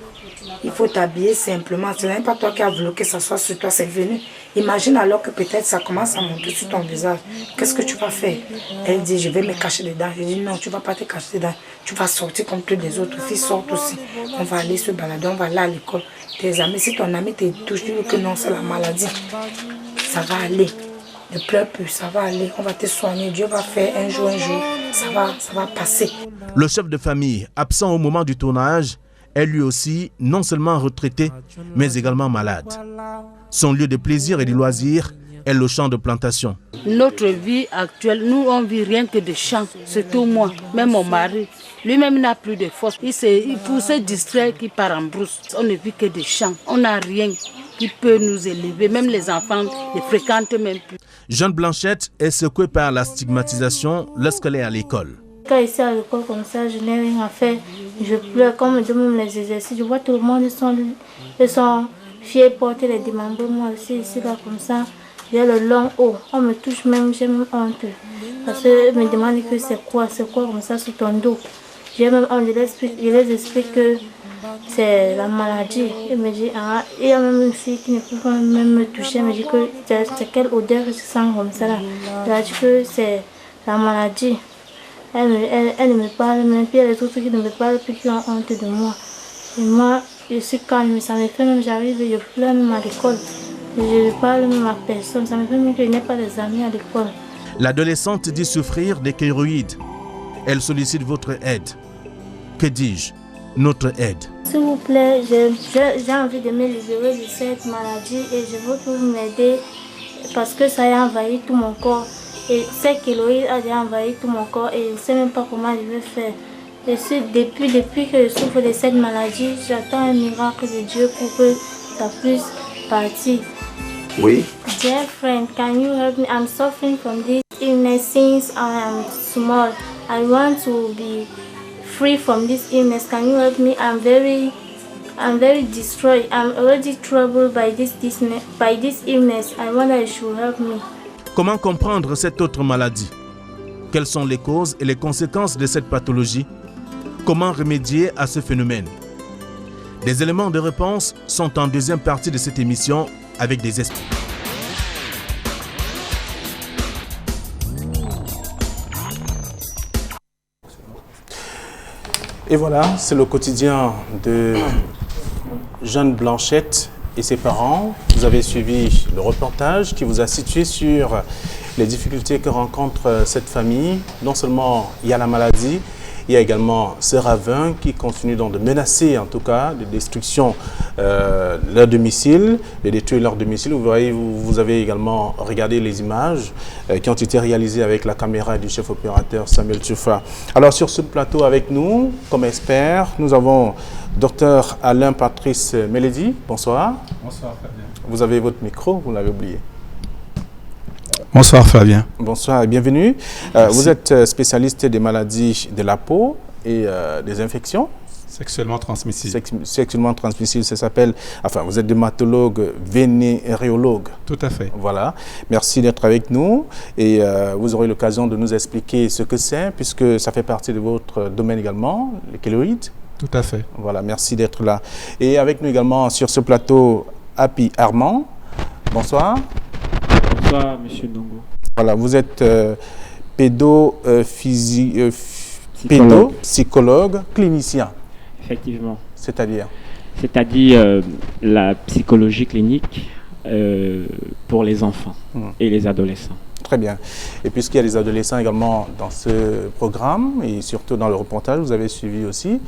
Il faut t'habiller simplement. Ce n'est pas toi qui as voulu que ça soit sur toi, c'est venu. Imagine alors que peut-être ça commence à monter sur ton visage. Qu'est-ce que tu vas faire? Elle dit, je vais me cacher dedans. Je dis, non, tu ne vas pas te cacher dedans. Tu vas sortir comme toutes les autres filles sortent aussi. On va aller se balader, on va aller à l'école. Tes amis, si ton ami te touche, dis que non, c'est la maladie. Ça va aller. Ne pleure plus, ça va aller. On va te soigner. Dieu va faire un jour, ça va passer. Le chef de famille, absent au moment du tournage, est lui aussi non seulement retraité, mais également malade. Son lieu de plaisir et de loisirs est le champ de plantation. Notre vie actuelle, nous on vit rien que de champs, surtout moi, même mon mari. Lui-même n'a plus de force. Il pour se distraire, qu'il part en brousse. On ne vit que des champs. On n'a rien qui peut nous élever. Même les enfants ne fréquentent même plus. Jeanne Blanchette est secouée par la stigmatisation lorsqu'elle est à l'école. Quand ici à l'école comme ça, je n'ai rien à faire. Je pleure, comme je demande les exercices. Je vois tout le monde, ils sont fiers de porter les démembrements. Moi aussi, ici, là, comme ça, j'ai le long haut. On me touche même, j'ai même honte. Parce qu'ils me demandent que c'est quoi comme ça sur ton dos. Je les explique que c'est la maladie. Il me dit, ah, il y a même une fille qui ne peut pas même me toucher. Elle me dit que c'est quelle odeur que je sens comme ça là. Elle a dit que c'est la maladie. Elle ne me parle même, puis il y a les autres qui ne me parlent plus, qui ont honte de moi. Et moi, je suis calme, ça me fait même, j'arrive, je pleure même à l'école. Je ne parle même à personne, ça me fait même que je n'ai pas des amis à l'école. L'adolescente dit souffrir des kéroïdes. Elle sollicite votre aide. Que dis-je? Notre aide. S'il vous plaît, j'ai envie de me libérer de cette maladie et je veux que vous m'aider parce que ça a envahi tout mon corps. Et cette kéloïde a déjà envahi tout mon corps et je ne sais même pas comment je vais faire. Depuis que je souffre de cette maladie, j'attends un miracle de Dieu pour que ça puisse partir. Oui. Dear friend, can you help me? I'm suffering from this illness since I am small. I want to be free from this illness. Can you help me? I'm very destroyed. I'm already troubled by this illness. I wonder if you should help me. Comment comprendre cette autre maladie? Quelles sont les causes et les conséquences de cette pathologie? Comment remédier à ce phénomène? Des éléments de réponse sont en deuxième partie de cette émission avec des esprits. Et voilà, c'est le quotidien de Jeanne Blanchette et ses parents. Vous avez suivi le reportage qui vous a situé sur les difficultés que rencontre cette famille. Non seulement il y a la maladie, il y a également ce ravin qui continue donc de menacer en tout cas de destruction leur domicile, de détruire leur domicile. Vous voyez, vous avez également regardé les images qui ont été réalisées avec la caméra du chef opérateur Samuel Tchoufa. Alors sur ce plateau avec nous, comme expert, nous avons Dr Alain Patrice Meledi. Bonsoir. Bonsoir Fabien. Vous avez votre micro, vous l'avez oublié. Bonsoir Fabien. Bonsoir et bienvenue. Vous êtes spécialiste des maladies de la peau et des infections. Sexuellement transmissibles. Sexuellement transmissibles, ça s'appelle... Enfin, vous êtes dermatologue, vénéréologue. Tout à fait. Voilà. Merci d'être avec nous et vous aurez l'occasion de nous expliquer ce que c'est puisque ça fait partie de votre domaine également, les kéloïdes. Tout à fait. Voilà, merci d'être là. Et avec nous également sur ce plateau, Happy Armand. Bonsoir. Bonsoir, Monsieur Ndongo. Voilà, vous êtes pédopsychologue, clinicien. Effectivement. C'est-à-dire la psychologie clinique pour les enfants et les adolescents. Très bien. Et puisqu'il y a des adolescents également dans ce programme et surtout dans le reportage, vous avez suivi aussi,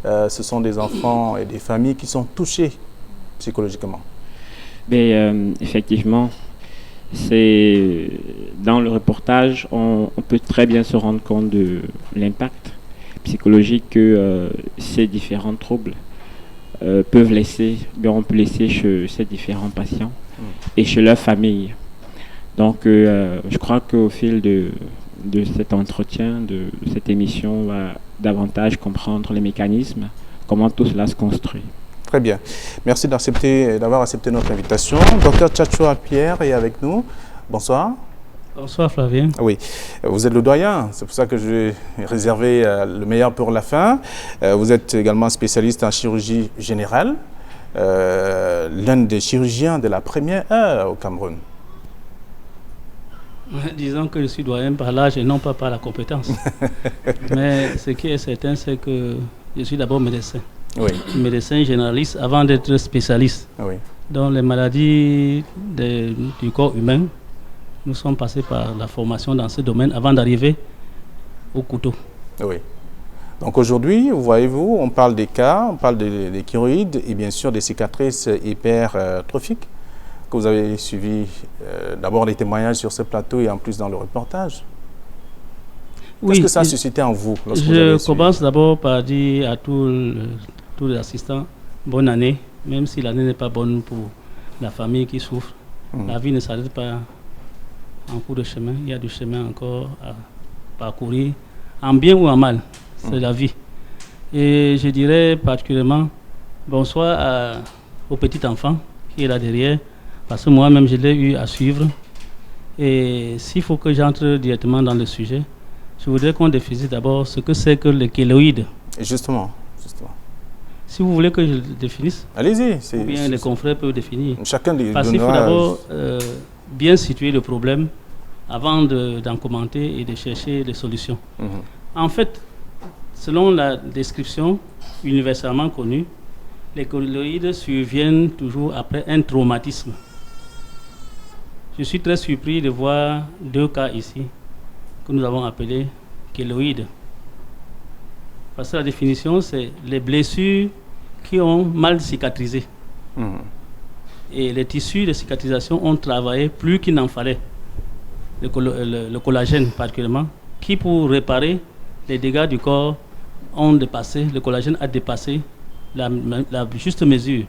ce sont des enfants et des familles qui sont touchés psychologiquement. Mais, effectivement, c'est dans le reportage, on peut très bien se rendre compte de l'impact psychologique que ces différents troubles peuvent laisser, on peut laisser chez ces différents patients et chez leur famille. Donc, je crois qu'au fil de cet entretien, de cette émission, on va davantage comprendre les mécanismes, comment tout cela se construit. Très bien. Merci d'avoir accepté notre invitation. Docteur Tchatchoua Pierre est avec nous. Bonsoir. Bonsoir Flavien. Oui, vous êtes le doyen, c'est pour ça que je vais réserver le meilleur pour la fin. Vous êtes également spécialiste en chirurgie générale, l'un des chirurgiens de la première heure au Cameroun. Disons que je suis doyen par l'âge et non pas par la compétence. Mais ce qui est certain, c'est que je suis d'abord médecin. Oui. Médecin généraliste avant d'être spécialiste. Oui. Dans les maladies du corps humain, nous sommes passés par la formation dans ce domaine avant d'arriver au couteau. Oui. Donc aujourd'hui, voyez-vous, on parle des cas, on parle des kéroïdes et bien sûr des cicatrices hypertrophiques que vous avez suivi d'abord les témoignages sur ce plateau et en plus dans le reportage. Qu'est-ce que ça a suscité en vous? Je commence d'abord par dire à tous les assistants, bonne année, même si l'année n'est pas bonne pour la famille qui souffre. La vie ne s'arrête pas en cours de chemin, il y a du chemin encore à parcourir, en bien ou en mal, c'est la vie. Et je dirais particulièrement bonsoir au petit enfant qui est là derrière, parce que moi-même je l'ai eu à suivre. Et s'il faut que j'entre directement dans le sujet, je voudrais qu'on définisse d'abord ce que c'est que les kéloïdes. Justement. Si vous voulez que je le définisse, allez-y. Ou bien les confrères peuvent définir. Chacun des Parce qu'il faut d'abord bien situer le problème avant d'en commenter et de chercher des solutions. En fait, selon la description universellement connue, les kéloïdes surviennent toujours après un traumatisme. Je suis très surpris de voir 2 cas ici que nous avons appelés kéloïdes. Parce que la définition, c'est les blessures qui ont mal cicatrisé. Et les tissus de cicatrisation ont travaillé plus qu'il n'en fallait. Le collagène particulièrement, qui pour réparer les dégâts du corps ont dépassé, le collagène a dépassé la juste mesure.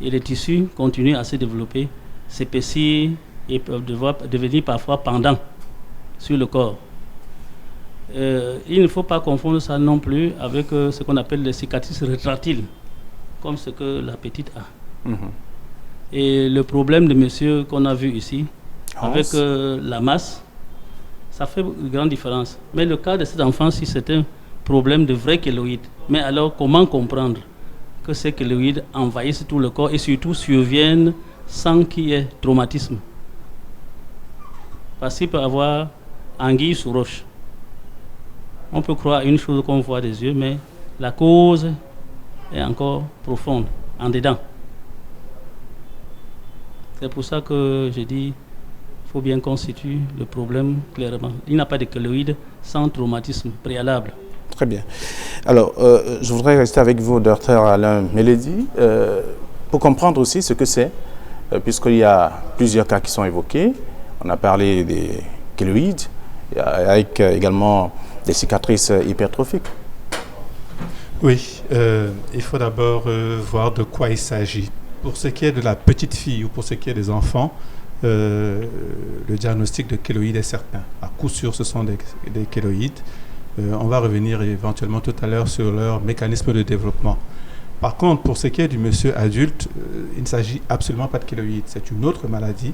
Et les tissus continuent à se développer, s'épaissir et peuvent devenir parfois pendants sur le corps. Il ne faut pas confondre ça non plus avec ce qu'on appelle les cicatrices rétractiles, comme ce que la petite a. Et le problème de monsieur qu'on a vu ici, avec la masse, ça fait une grande différence. Mais le cas de cet enfant, si c'est un problème de vrai kéloïde, mais alors comment comprendre que ces kéloïdes envahissent tout le corps et surtout surviennent sans qu'il y ait traumatisme? Parce qu'il peut y avoir anguille sous roche. On peut croire à une chose qu'on voit des yeux, mais la cause est encore profonde, en dedans. C'est pour ça que je dis qu'il faut bien constituer le problème clairement. Il n'y a pas de kéloïde sans traumatisme préalable. Très bien. Alors, je voudrais rester avec vous, docteur Alain Meledi, pour comprendre aussi ce que c'est, puisqu'il y a plusieurs cas qui sont évoqués. On a parlé des kéloïdes, avec également des cicatrices hypertrophiques. Oui, il faut d'abord voir de quoi il s'agit. Pour ce qui est de la petite fille ou pour ce qui est des enfants, le diagnostic de kéloïde est certain. À coup sûr, ce sont des kéloïdes. On va revenir éventuellement tout à l'heure sur leur mécanisme de développement. Par contre, pour ce qui est du monsieur adulte, il ne s'agit absolument pas de kéloïde. C'est une autre maladie,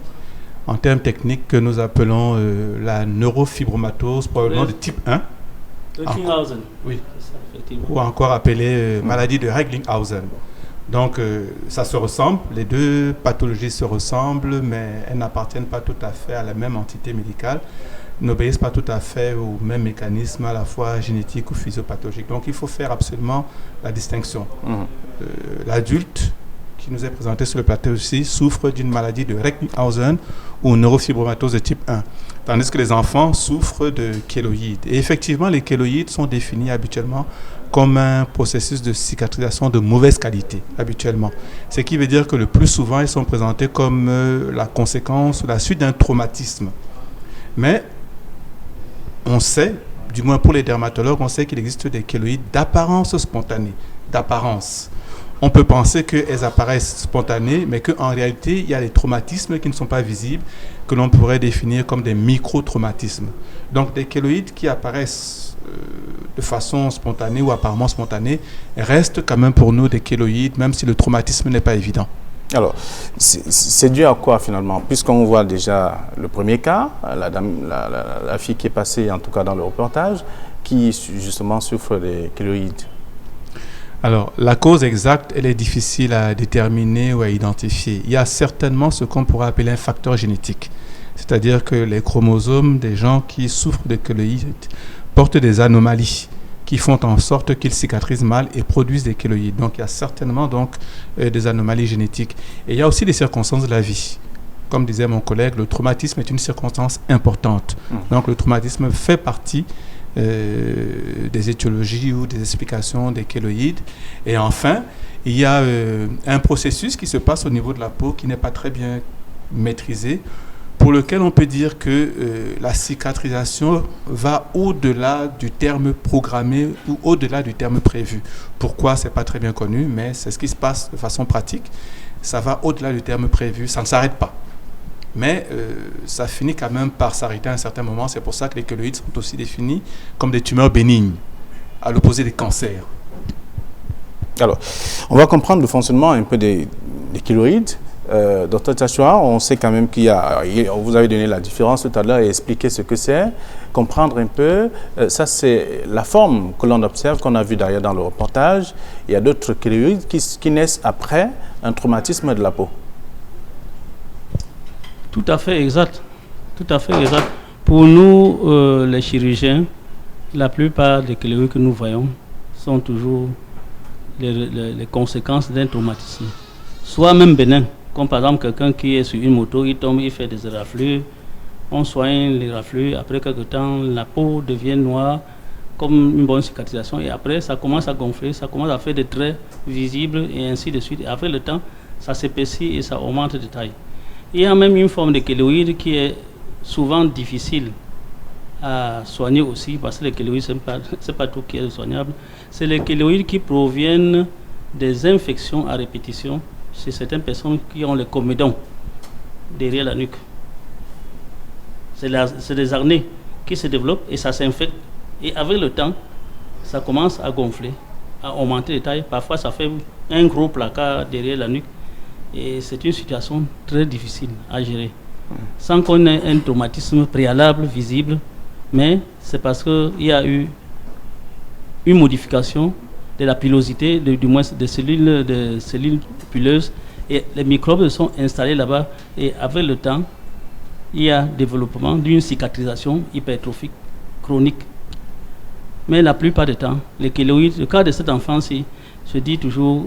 en termes techniques, que nous appelons la neurofibromatose, probablement de type 1. Recklinghausen. Oui. Ou encore appelée maladie de Recklinghausen. Donc, ça se ressemble, les deux pathologies se ressemblent, mais elles n'appartiennent pas tout à fait à la même entité médicale, n'obéissent pas tout à fait au même mécanisme, à la fois génétique ou physiopathologique. Donc, il faut faire absolument la distinction. L'adulte qui nous est présenté sur le plateau aussi souffre d'une maladie de Recklinghausen ou neurofibromatose de type 1, tandis que les enfants souffrent de kéloïdes. Et effectivement, les kéloïdes sont définis habituellement comme un processus de cicatrisation de mauvaise qualité, habituellement. Ce qui veut dire que le plus souvent, ils sont présentés comme la conséquence ou la suite d'un traumatisme. Mais on sait, du moins pour les dermatologues, on sait qu'il existe des kéloïdes d'apparence spontanée, d'apparence. On peut penser qu'elles apparaissent spontanées, mais qu'en réalité, il y a des traumatismes qui ne sont pas visibles, que l'on pourrait définir comme des micro-traumatismes. Donc, des kéloïdes qui apparaissent de façon spontanée ou apparemment spontanée restent quand même pour nous des kéloïdes, même si le traumatisme n'est pas évident. Alors, c'est dû à quoi finalement? Puisqu'on voit déjà le premier cas, la fille qui est passée, en tout cas dans le reportage, qui justement souffre des kéloïdes. Alors, la cause exacte, elle est difficile à déterminer ou à identifier. Il y a certainement ce qu'on pourrait appeler un facteur génétique. C'est-à-dire que les chromosomes des gens qui souffrent de kéloïdes portent des anomalies qui font en sorte qu'ils cicatrisent mal et produisent des kéloïdes. Donc, il y a certainement des anomalies génétiques. Et il y a aussi des circonstances de la vie. Comme disait mon collègue, le traumatisme est une circonstance importante. Donc, le traumatisme fait partie des étiologies ou des explications des kéloïdes. Et enfin, il y a un processus qui se passe au niveau de la peau qui n'est pas très bien maîtrisé, pour lequel on peut dire que la cicatrisation va au-delà du terme programmé ou au-delà du terme prévu. Pourquoi? Ce n'est pas très bien connu, mais c'est ce qui se passe de façon pratique. Ça va au-delà du terme prévu, ça ne s'arrête pas. Mais ça finit quand même par s'arrêter à un certain moment. C'est pour ça que les kéloïdes sont aussi définis comme des tumeurs bénignes, à l'opposé des cancers. Alors, on va comprendre le fonctionnement un peu des kéloïdes. Dr Tchachua, on sait quand même vous avez donné la différence tout à l'heure et expliqué ce que c'est, comprendre un peu, ça c'est la forme que l'on observe, qu'on a vu d'ailleurs dans le reportage. Il y a d'autres kéloïdes qui naissent après un traumatisme de la peau. Tout à fait exact. Tout à fait exact. Pour nous, les chirurgiens, la plupart des kéloïdes que nous voyons sont toujours les conséquences d'un traumatisme, soit même bénin, comme par exemple quelqu'un qui est sur une moto, il tombe, il fait des éraflures, on soigne les éraflures, après quelque temps, la peau devient noire, comme une bonne cicatrisation, et après, ça commence à gonfler, ça commence à faire des traits visibles, et ainsi de suite. Et après le temps, ça s'épaissit et ça augmente de taille. Il y a même une forme de kéloïde qui est souvent difficile à soigner aussi, parce que les kéloïdes, ce n'est pas tout qui est soignable. C'est les kéloïdes qui proviennent des infections à répétition chez certaines personnes qui ont le comédon derrière la nuque. C'est des harnais qui se développent et ça s'infecte. Et avec le temps, ça commence à gonfler, à augmenter de taille. Parfois, ça fait un gros placard derrière la nuque. Et c'est une situation très difficile à gérer. Sans qu'on ait un traumatisme préalable, visible, mais c'est parce qu'il y a eu une modification de la pilosité, du moins des cellules pileuses, et les microbes se sont installés là-bas, et avec le temps, il y a développement d'une cicatrisation hypertrophique chronique. Mais la plupart du temps, les kéloïdes, le cas de cet enfant-ci, je dis toujours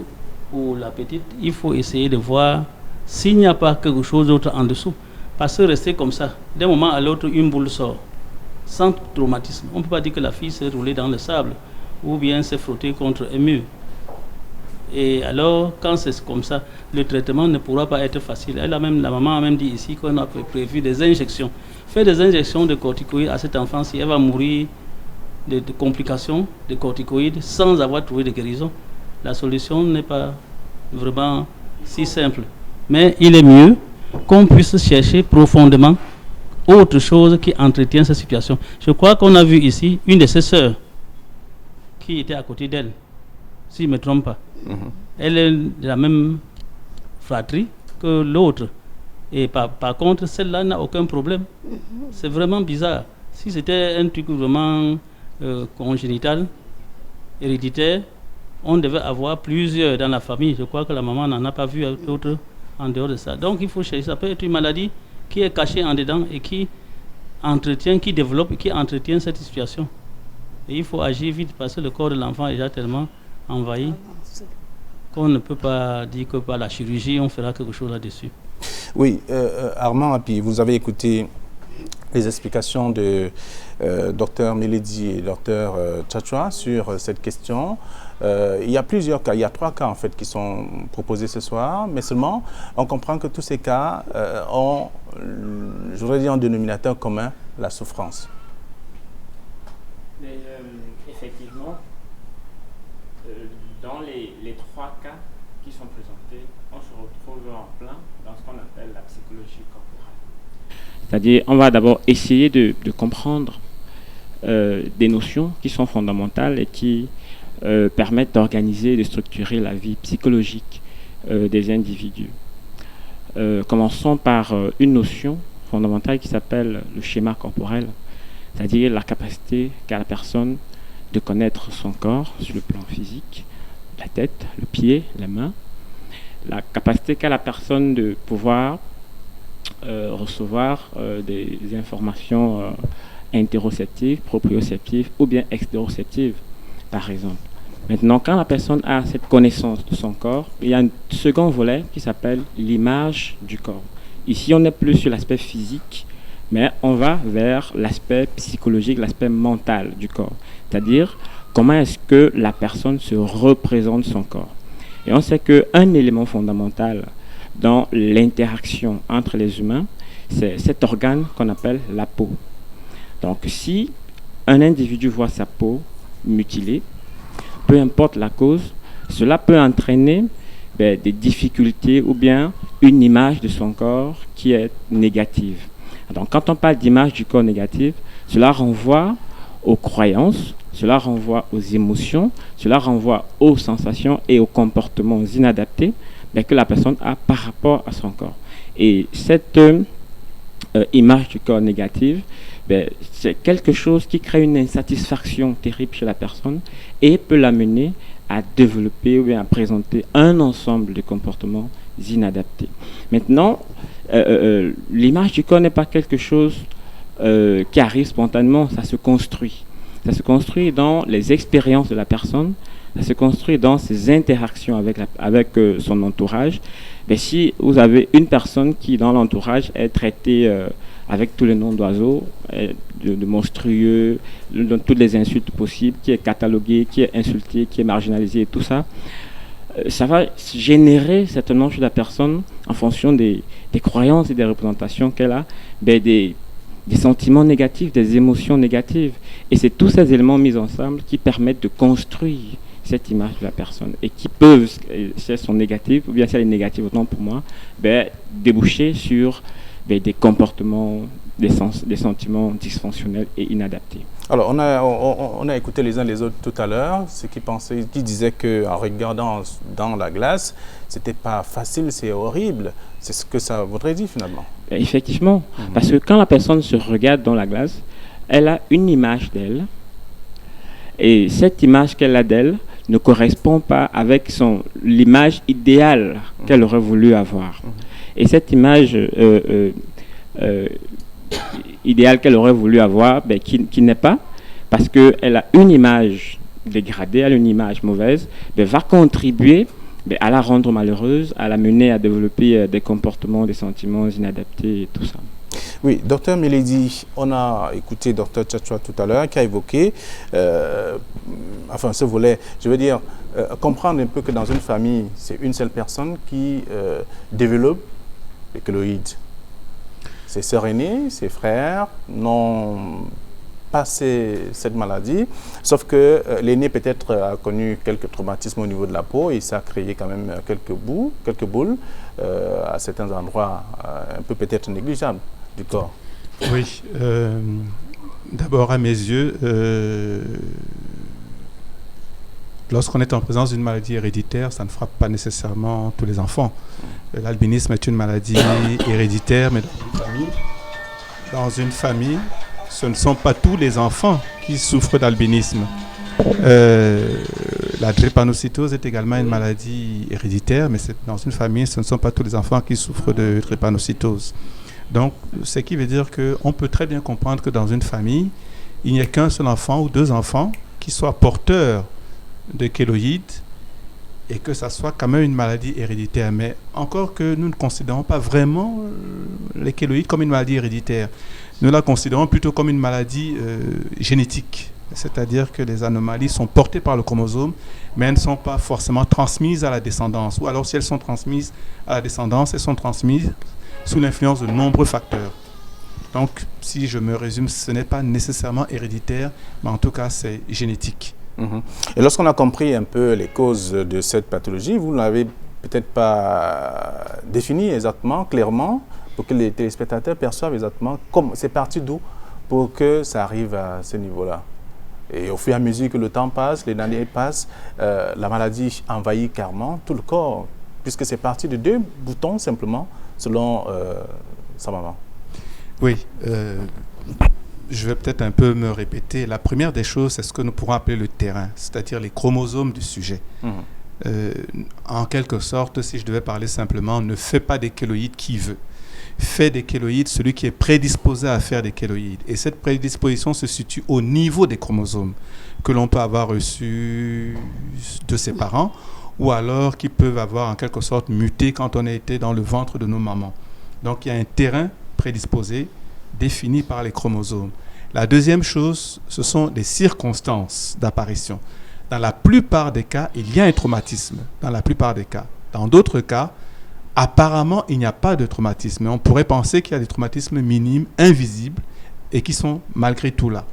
pour la petite, il faut essayer de voir s'il n'y a pas quelque chose d'autre en dessous. Parce que rester comme ça, d'un moment à l'autre, une boule sort, sans traumatisme. On ne peut pas dire que la fille s'est roulée dans le sable ou bien s'est frottée contre un mur. Et alors, quand c'est comme ça, le traitement ne pourra pas être facile. La maman a même dit ici qu'on a prévu des injections. Faire des injections de corticoïdes à cet enfant, si elle va mourir de complications de corticoïdes sans avoir trouvé de guérison, la solution n'est pas vraiment si simple. Mais il est mieux qu'on puisse chercher profondément autre chose qui entretient cette situation. Je crois qu'on a vu ici une de ses sœurs qui était à côté d'elle, si je ne me trompe pas. Elle est de la même fratrie que l'autre. Et par contre, celle-là n'a aucun problème. C'est vraiment bizarre. Si c'était un truc vraiment congénital, héréditaire, on devait avoir plusieurs dans la famille. Je crois que la maman n'en a pas vu d'autres en dehors de ça. Donc il faut chercher. Ça peut être une maladie qui est cachée en dedans et qui entretient, qui développe et qui entretient cette situation. Et il faut agir vite parce que le corps de l'enfant est déjà tellement envahi qu'on ne peut pas dire que par la chirurgie, on fera quelque chose là-dessus. Oui, Armand Api, vous avez écouté les explications de Dr Meledi et Dr Tchachua sur cette question. Il y a plusieurs cas, il y a 3 cas en fait qui sont proposés ce soir, mais seulement on comprend que tous ces cas ont, je voudrais dire, un dénominateur commun, la souffrance. Mais, effectivement, dans les 3 cas qui sont présentés, on se retrouve en plein dans ce qu'on appelle la psychologie corporelle. C'est-à-dire, on va d'abord essayer de comprendre des notions qui sont fondamentales et qui permettent d'organiser et de structurer la vie psychologique des individus. Commençons par une notion fondamentale qui s'appelle le schéma corporel, c'est-à-dire la capacité qu'a la personne de connaître son corps sur le plan physique, la tête, le pied, les mains, la capacité qu'a la personne de pouvoir recevoir des informations interoceptives, proprioceptives ou bien extéroceptives, par exemple. Maintenant, quand la personne a cette connaissance de son corps, il y a un second volet qui s'appelle l'image du corps. Ici, on n'est plus sur l'aspect physique, mais on va vers l'aspect psychologique, l'aspect mental du corps. C'est-à-dire, comment est-ce que la personne se représente son corps. Et on sait qu'un élément fondamental dans l'interaction entre les humains, c'est cet organe qu'on appelle la peau. Donc, si un individu voit sa peau mutilée, peu importe la cause, cela peut entraîner des difficultés ou bien une image de son corps qui est négative. Donc, quand on parle d'image du corps négative, cela renvoie aux croyances, cela renvoie aux émotions, cela renvoie aux sensations et aux comportements inadaptés que la personne a par rapport à son corps. Et cette image du corps négative, c'est quelque chose qui crée une insatisfaction terrible chez la personne et peut l'amener à développer ou bien à présenter un ensemble de comportements inadaptés. Maintenant, l'image du corps n'est pas quelque chose qui arrive spontanément, ça se construit. Ça se construit dans les expériences de la personne, ça se construit dans ses interactions avec son entourage. Si vous avez une personne qui, dans l'entourage, est traitée avec tous les noms d'oiseaux, de monstrueux, dans toutes les insultes possibles, qui est cataloguée, qui est insultée, qui est marginalisée, et tout ça, ça va générer certainement chez la personne, en fonction des croyances et des représentations qu'elle a, des sentiments négatifs, des émotions négatives. Et c'est tous ces éléments mis ensemble qui permettent de construire cette image de la personne et qui peuvent, si elles sont négatives, ou bien si elle est négative autant pour moi, déboucher sur des comportements, des sentiments dysfonctionnels et inadaptés. Alors, on a écouté les uns les autres tout à l'heure, ceux qui disaient qu'en regardant dans la glace, c'était pas facile, c'est horrible. C'est ce que ça voudrait dire finalement. Effectivement, parce que quand la personne se regarde dans la glace, elle a une image d'elle, et cette image qu'elle a d'elle ne correspond pas avec l'image idéale qu'elle aurait voulu avoir. Et cette image idéale qu'elle aurait voulu avoir, qui n'est pas, parce qu'elle a une image dégradée, elle a une image mauvaise, va contribuer à la rendre malheureuse, à la mener à développer des comportements, des sentiments inadaptés et tout ça. Oui, docteur Milady, on a écouté docteur Tchatchoua tout à l'heure qui a évoqué, ce volet, je veux dire, comprendre un peu que dans une famille, c'est une seule personne qui développe les kéloïdes. Ses sœurs aînées, ses frères n'ont pas cette maladie, sauf que l'aîné peut-être a connu quelques traumatismes au niveau de la peau et ça a créé quand même quelques boules à certains endroits un peu peut-être négligeables du corps. Oui, d'abord à mes yeux, lorsqu'on est en présence d'une maladie héréditaire, ça ne frappe pas nécessairement tous les enfants. L'albinisme est une maladie héréditaire, mais dans une famille, ce ne sont pas tous les enfants qui souffrent d'albinisme. La drépanocytose est également une maladie héréditaire, mais dans une famille, ce ne sont pas tous les enfants qui souffrent de drépanocytose. Donc, ce qui veut dire qu'on peut très bien comprendre que dans une famille, il n'y a qu'un seul enfant ou deux enfants qui soient porteurs de kéloïdes et que ça soit quand même une maladie héréditaire. Mais encore que nous ne considérons pas vraiment les kéloïdes comme une maladie héréditaire. Nous la considérons plutôt comme une maladie génétique. C'est-à-dire que les anomalies sont portées par le chromosome, mais elles ne sont pas forcément transmises à la descendance. Ou alors si elles sont transmises à la descendance, elles sont transmises sous l'influence de nombreux facteurs. Donc, si je me résume, ce n'est pas nécessairement héréditaire, mais en tout cas, c'est génétique. Et lorsqu'on a compris un peu les causes de cette pathologie, vous ne l'avez peut-être pas défini exactement, clairement, pour que les téléspectateurs perçoivent exactement comment c'est parti d'où pour que ça arrive à ce niveau-là. Et au fur et à mesure que le temps passe, les années passent, la maladie envahit carrément tout le corps, puisque c'est parti de 2 boutons simplement, selon sa maman. Oui, je vais peut-être un peu me répéter. La première des choses, c'est ce que nous pourrons appeler le terrain, c'est-à-dire les chromosomes du sujet. En quelque sorte, si je devais parler simplement, ne fait pas des kéloïdes qui veut. Fait des kéloïdes celui qui est prédisposé à faire des kéloïdes. Et cette prédisposition se situe au niveau des chromosomes que l'on peut avoir reçus de ses parents ou alors qui peuvent avoir en quelque sorte muté quand on a été dans le ventre de nos mamans. Donc il y a un terrain prédisposé défini par les chromosomes. La deuxième chose, ce sont les circonstances d'apparition. Dans la plupart des cas, il y a un traumatisme. Dans la plupart des cas. Dans d'autres cas, apparemment, il n'y a pas de traumatisme. Mais on pourrait penser qu'il y a des traumatismes minimes, invisibles, et qui sont malgré tout là.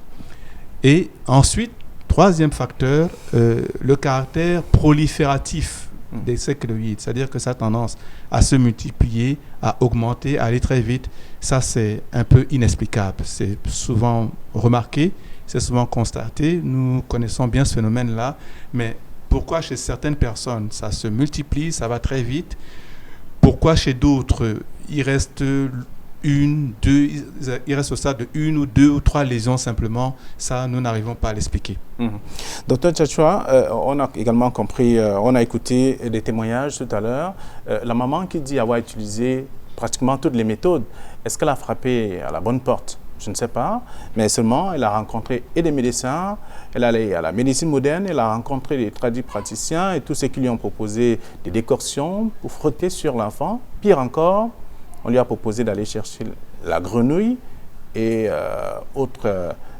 Et ensuite, troisième facteur, le caractère prolifératif des kéloïdes, c'est-à-dire que ça a tendance à se multiplier, à augmenter, à aller très vite. Ça, c'est un peu inexplicable. C'est souvent remarqué c'est souvent constaté. Nous connaissons bien ce phénomène-là, mais pourquoi chez certaines personnes, ça se multiplie, ça va très vite? Pourquoi chez d'autres, il reste il reste au stade de 1 ou 2 ou 3 lésions simplement? Ça, nous n'arrivons pas à l'expliquer. Docteur Tchatchoua, on a également compris, on a écouté des témoignages tout à l'heure. La maman qui dit avoir utilisé pratiquement toutes les méthodes, est-ce qu'elle a frappé à la bonne porte? Je ne sais pas, mais seulement elle a rencontré et des médecins, elle est allée à la médecine moderne, elle a rencontré des praticiens et tous ceux qui lui ont proposé des décoctions pour frotter sur l'enfant. Pire encore, on lui a proposé d'aller chercher la grenouille et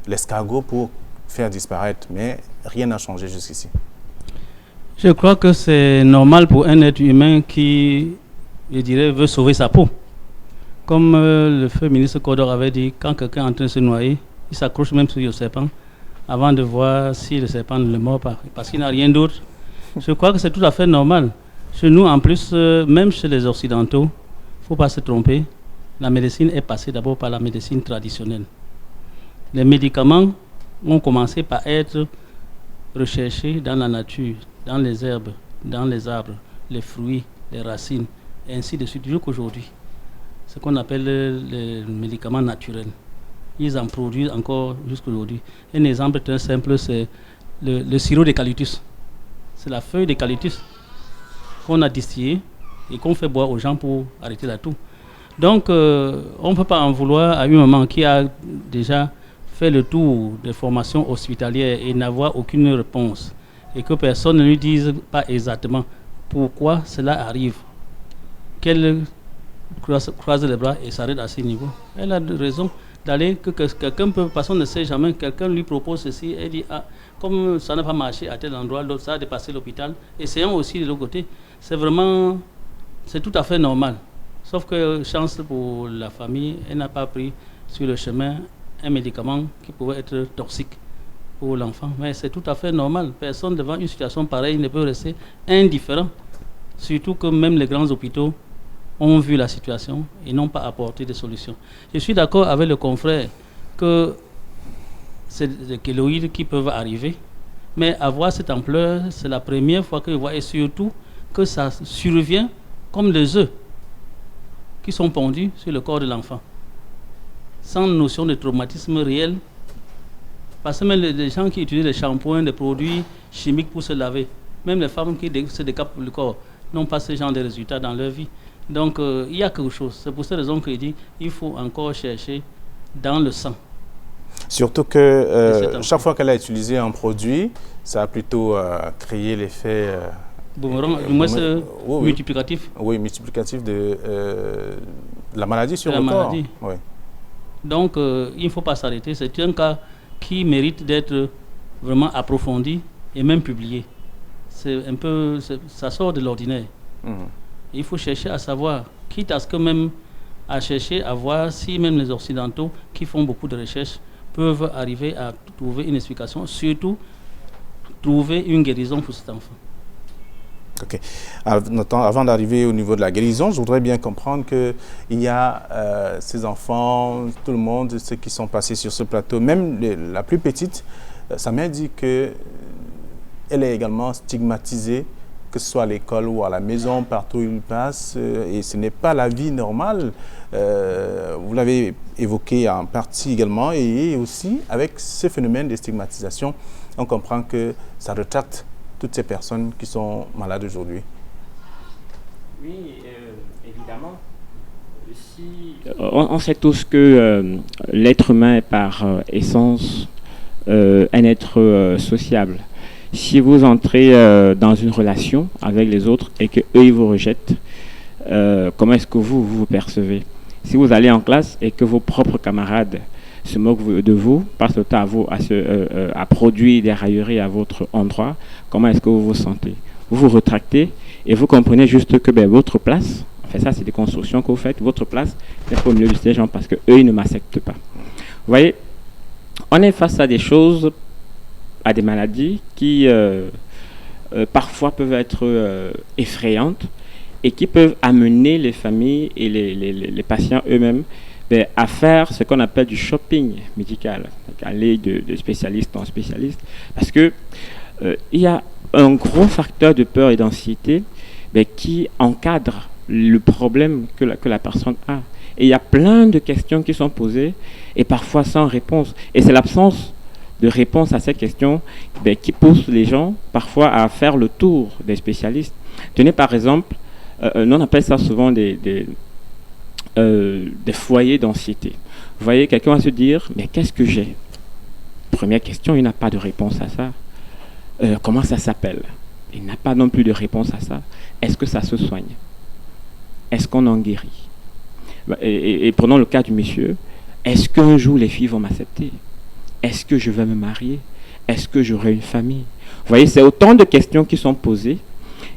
l'escargot pour faire disparaître, mais rien n'a changé jusqu'ici. Je crois que c'est normal pour un être humain qui, je dirais, veut sauver sa peau. Comme le feu ministre Kodor avait dit, quand quelqu'un est en train de se noyer, il s'accroche même sur le serpent avant de voir si le serpent ne le mord pas, parce qu'il n'a rien d'autre. Je crois que c'est tout à fait normal. Chez nous, en plus, même chez les Occidentaux, il ne faut pas se tromper, la médecine est passée d'abord par la médecine traditionnelle. Les médicaments ont commencé par être recherchés dans la nature, dans les herbes, dans les arbres, les fruits, les racines, et ainsi de suite, jusqu'aujourd'hui. Ce qu'on appelle les médicaments naturels. Ils en produisent encore jusqu'aujourd'hui. Un exemple très simple, c'est le sirop d'eucalyptus. C'est la feuille d'eucalyptus qu'on a distillée et qu'on fait boire aux gens pour arrêter la toux. Donc, on ne peut pas en vouloir à une maman qui a déjà fait le tour des formations hospitalières et n'avoir aucune réponse. Et que personne ne lui dise pas exactement pourquoi cela arrive. Qu'elle croise les bras et s'arrête à ce niveau. Elle a raison d'aller, que quelqu'un peut, personne ne sait jamais, quelqu'un lui propose ceci, elle dit, ah, comme ça n'a pas marché à tel endroit, l'autre, ça a dépassé l'hôpital, essayons aussi de l'autre côté. C'est vraiment, c'est tout à fait normal. Sauf que, chance pour la famille, elle n'a pas pris sur le chemin un médicament qui pouvait être toxique pour l'enfant. Mais c'est tout à fait normal. Personne devant une situation pareille ne peut rester indifférent. Surtout que même les grands hôpitaux ont vu la situation et n'ont pas apporté de solutions. Je suis d'accord avec le confrère que c'est des kéloïdes qui peuvent arriver, mais avoir cette ampleur, c'est la première fois que je vois, et surtout que ça survient comme des œufs qui sont pondus sur le corps de l'enfant, sans notion de traumatisme réel, parce que même les gens qui utilisent des shampoings, des produits chimiques pour se laver, même les femmes qui se décapent le corps, n'ont pas ce genre de résultats dans leur vie. Donc, il y a quelque chose. C'est pour cette raison que je dis qu'il faut encore chercher dans le sang. Surtout que chaque fois qu'elle a utilisé un produit, ça a plutôt créé l'effet... boomerang, du moins multiplicatif. Oui, multiplicatif de la maladie sur le corps. Oui. Donc, il ne faut pas s'arrêter. C'est un cas qui mérite d'être vraiment approfondi et même publié. C'est un peu... ça sort de l'ordinaire. Il faut chercher à savoir, quitte à ce que même à chercher à voir si même les Occidentaux qui font beaucoup de recherches peuvent arriver à trouver une explication, surtout trouver une guérison pour cet enfant. Ok. Avant d'arriver au niveau de la guérison, je voudrais bien comprendre qu'il y a ces enfants, tout le monde, ceux qui sont passés sur ce plateau, même la plus petite, sa mère dit qu'elle est également stigmatisée, que ce soit à l'école ou à la maison, partout où il passe, et ce n'est pas la vie normale. Vous l'avez évoqué en partie également, et aussi avec ce phénomène de stigmatisation, on comprend que ça retarde toutes ces personnes qui sont malades aujourd'hui. Oui, évidemment. On sait tous que l'être humain est par essence un être sociable. Si vous entrez dans une relation avec les autres et qu'eux, ils vous rejettent, comment est-ce que vous percevez? Si vous allez en classe et que vos propres camarades se moquent de vous, passent le temps à produire des railleries à votre endroit, comment est-ce que vous vous sentez? Vous vous retractez et vous comprenez juste que votre place, enfin ça c'est des constructions que vous faites, votre place n'est pas au milieu de ces gens parce qu'eux, ils ne m'acceptent pas. Vous voyez, on est face à des choses, à des maladies qui parfois peuvent être effrayantes et qui peuvent amener les familles et les patients eux-mêmes à faire ce qu'on appelle du shopping médical, aller de spécialiste en spécialiste, parce que il y a un gros facteur de peur et d'anxiété qui encadre le problème que la personne a. Et il y a plein de questions qui sont posées et parfois sans réponse. Et c'est l'absence de réponse à ces questions qui pousse les gens parfois à faire le tour des spécialistes. Tenez par exemple, nous on appelle ça souvent des foyers d'anxiété. Vous voyez, quelqu'un va se dire, mais qu'est-ce que j'ai? Première question, il n'a pas de réponse à ça. Comment ça s'appelle? Il n'a pas non plus de réponse à ça. Est-ce que ça se soigne? Est-ce qu'on en guérit? Et prenons le cas du monsieur. Est-ce qu'un jour les filles vont m'accepter? Est-ce que je vais me marier? Est-ce que j'aurai une famille? Vous voyez, c'est autant de questions qui sont posées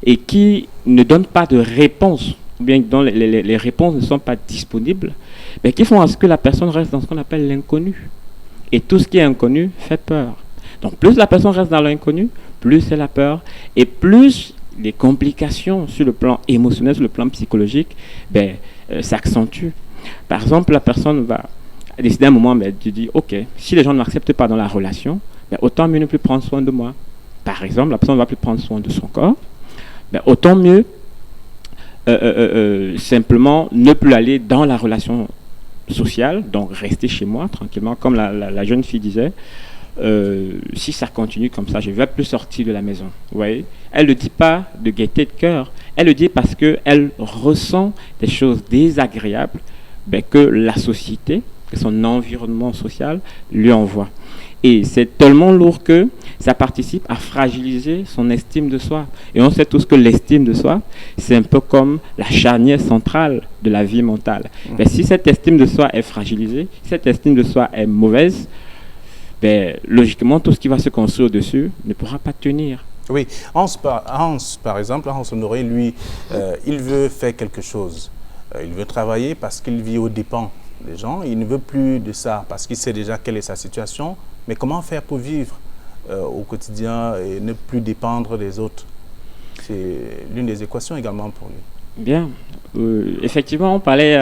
et qui ne donnent pas de réponse, ou bien dont les réponses ne sont pas disponibles, mais qui font à ce que la personne reste dans ce qu'on appelle l'inconnu. Et tout ce qui est inconnu fait peur. Donc plus la personne reste dans l'inconnu, plus elle a peur, et plus les complications sur le plan émotionnel, sur le plan psychologique, s'accentuent. Par exemple, la personne va décider à un moment de dire, ok, si les gens ne m'acceptent pas dans la relation, autant mieux ne plus prendre soin de moi. Par exemple, la personne ne va plus prendre soin de son corps, autant mieux simplement ne plus aller dans la relation sociale, donc rester chez moi tranquillement, comme la jeune fille disait. Si ça continue comme ça, je ne vais plus sortir de la maison. Vous voyez, elle ne le dit pas de gaieté de cœur, elle le dit parce qu'elle ressent des choses désagréables que la société, que son environnement social lui envoie. Et c'est tellement lourd que ça participe à fragiliser son estime de soi. Et on sait tous que l'estime de soi, c'est un peu comme la charnière centrale de la vie mentale. Si cette estime de soi est fragilisée, si cette estime de soi est mauvaise, logiquement, tout ce qui va se construire dessus ne pourra pas tenir. Oui, Hans, par exemple, Hans Honoré, lui, il veut faire quelque chose. Il veut travailler parce qu'il vit aux dépens des gens. Il ne veut plus de ça parce qu'il sait déjà quelle est sa situation. Mais comment faire pour vivre au quotidien et ne plus dépendre des autres? C'est l'une des équations également pour lui. Bien. Effectivement, on parlait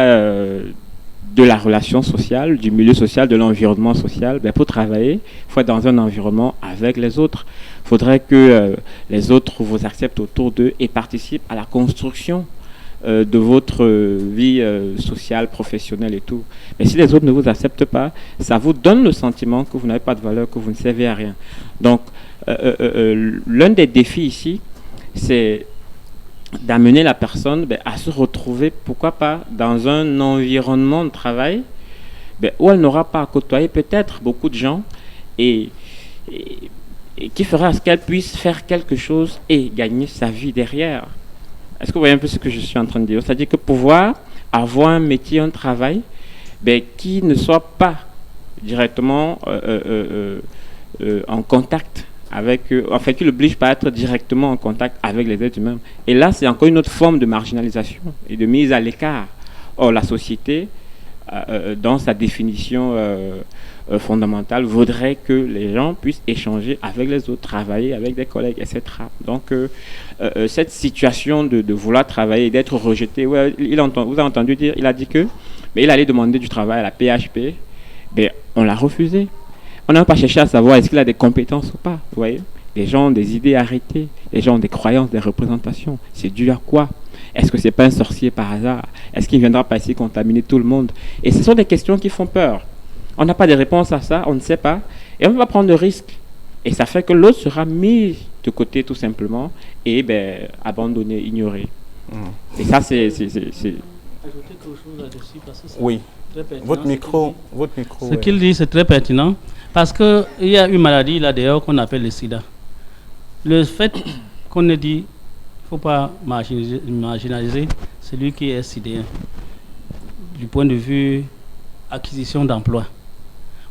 de la relation sociale, du milieu social, de l'environnement social. Pour travailler, il faut être dans un environnement avec les autres. Il faudrait que les autres vous acceptent autour d'eux et participent à la construction de votre vie sociale, professionnelle et tout. Mais si les autres ne vous acceptent pas, ça vous donne le sentiment que vous n'avez pas de valeur, que vous ne servez à rien. Donc, l'un des défis ici, c'est d'amener la personne à se retrouver, pourquoi pas, dans un environnement de travail où elle n'aura pas à côtoyer peut-être beaucoup de gens et qui fera à ce qu'elle puisse faire quelque chose et gagner sa vie derrière. Est-ce que vous voyez un peu ce que je suis en train de dire? C'est-à-dire que pouvoir avoir un métier, un travail qui ne soit pas directement en contact avec eux, en fait, qui l'oblige pas à être directement en contact avec les êtres humains. Et là, c'est encore une autre forme de marginalisation et de mise à l'écart. Or, la société, dans sa définition fondamentale, voudrait que les gens puissent échanger avec les autres, travailler avec des collègues, etc. Donc, cette situation de vouloir travailler et d'être rejeté, vous avez entendu dire, il a dit que, mais il allait demander du travail à la PHP, on l'a refusé. On n'a pas cherché à savoir est-ce qu'il a des compétences ou pas. Vous voyez, les gens ont des idées arrêtées, les gens ont des croyances, des représentations. C'est dû à quoi? Est-ce que c'est pas un sorcier par hasard? Est-ce qu'il ne viendra pas ici contaminer tout le monde? Et ce sont des questions qui font peur. On n'a pas de réponse à ça, on ne sait pas. Et on va prendre de risques. Et ça fait que l'autre sera mis de côté tout simplement et abandonné, ignoré. Et ça, c'est... Ajouter quelque chose là-dessus parce que oui. Votre micro. Ce qu'il dit, c'est très pertinent. Parce qu'il y a une maladie là d'ailleurs qu'on appelle le sida. Le fait qu'on ait dit qu'il ne faut pas marginaliser celui qui est sidéen du point de vue acquisition d'emploi.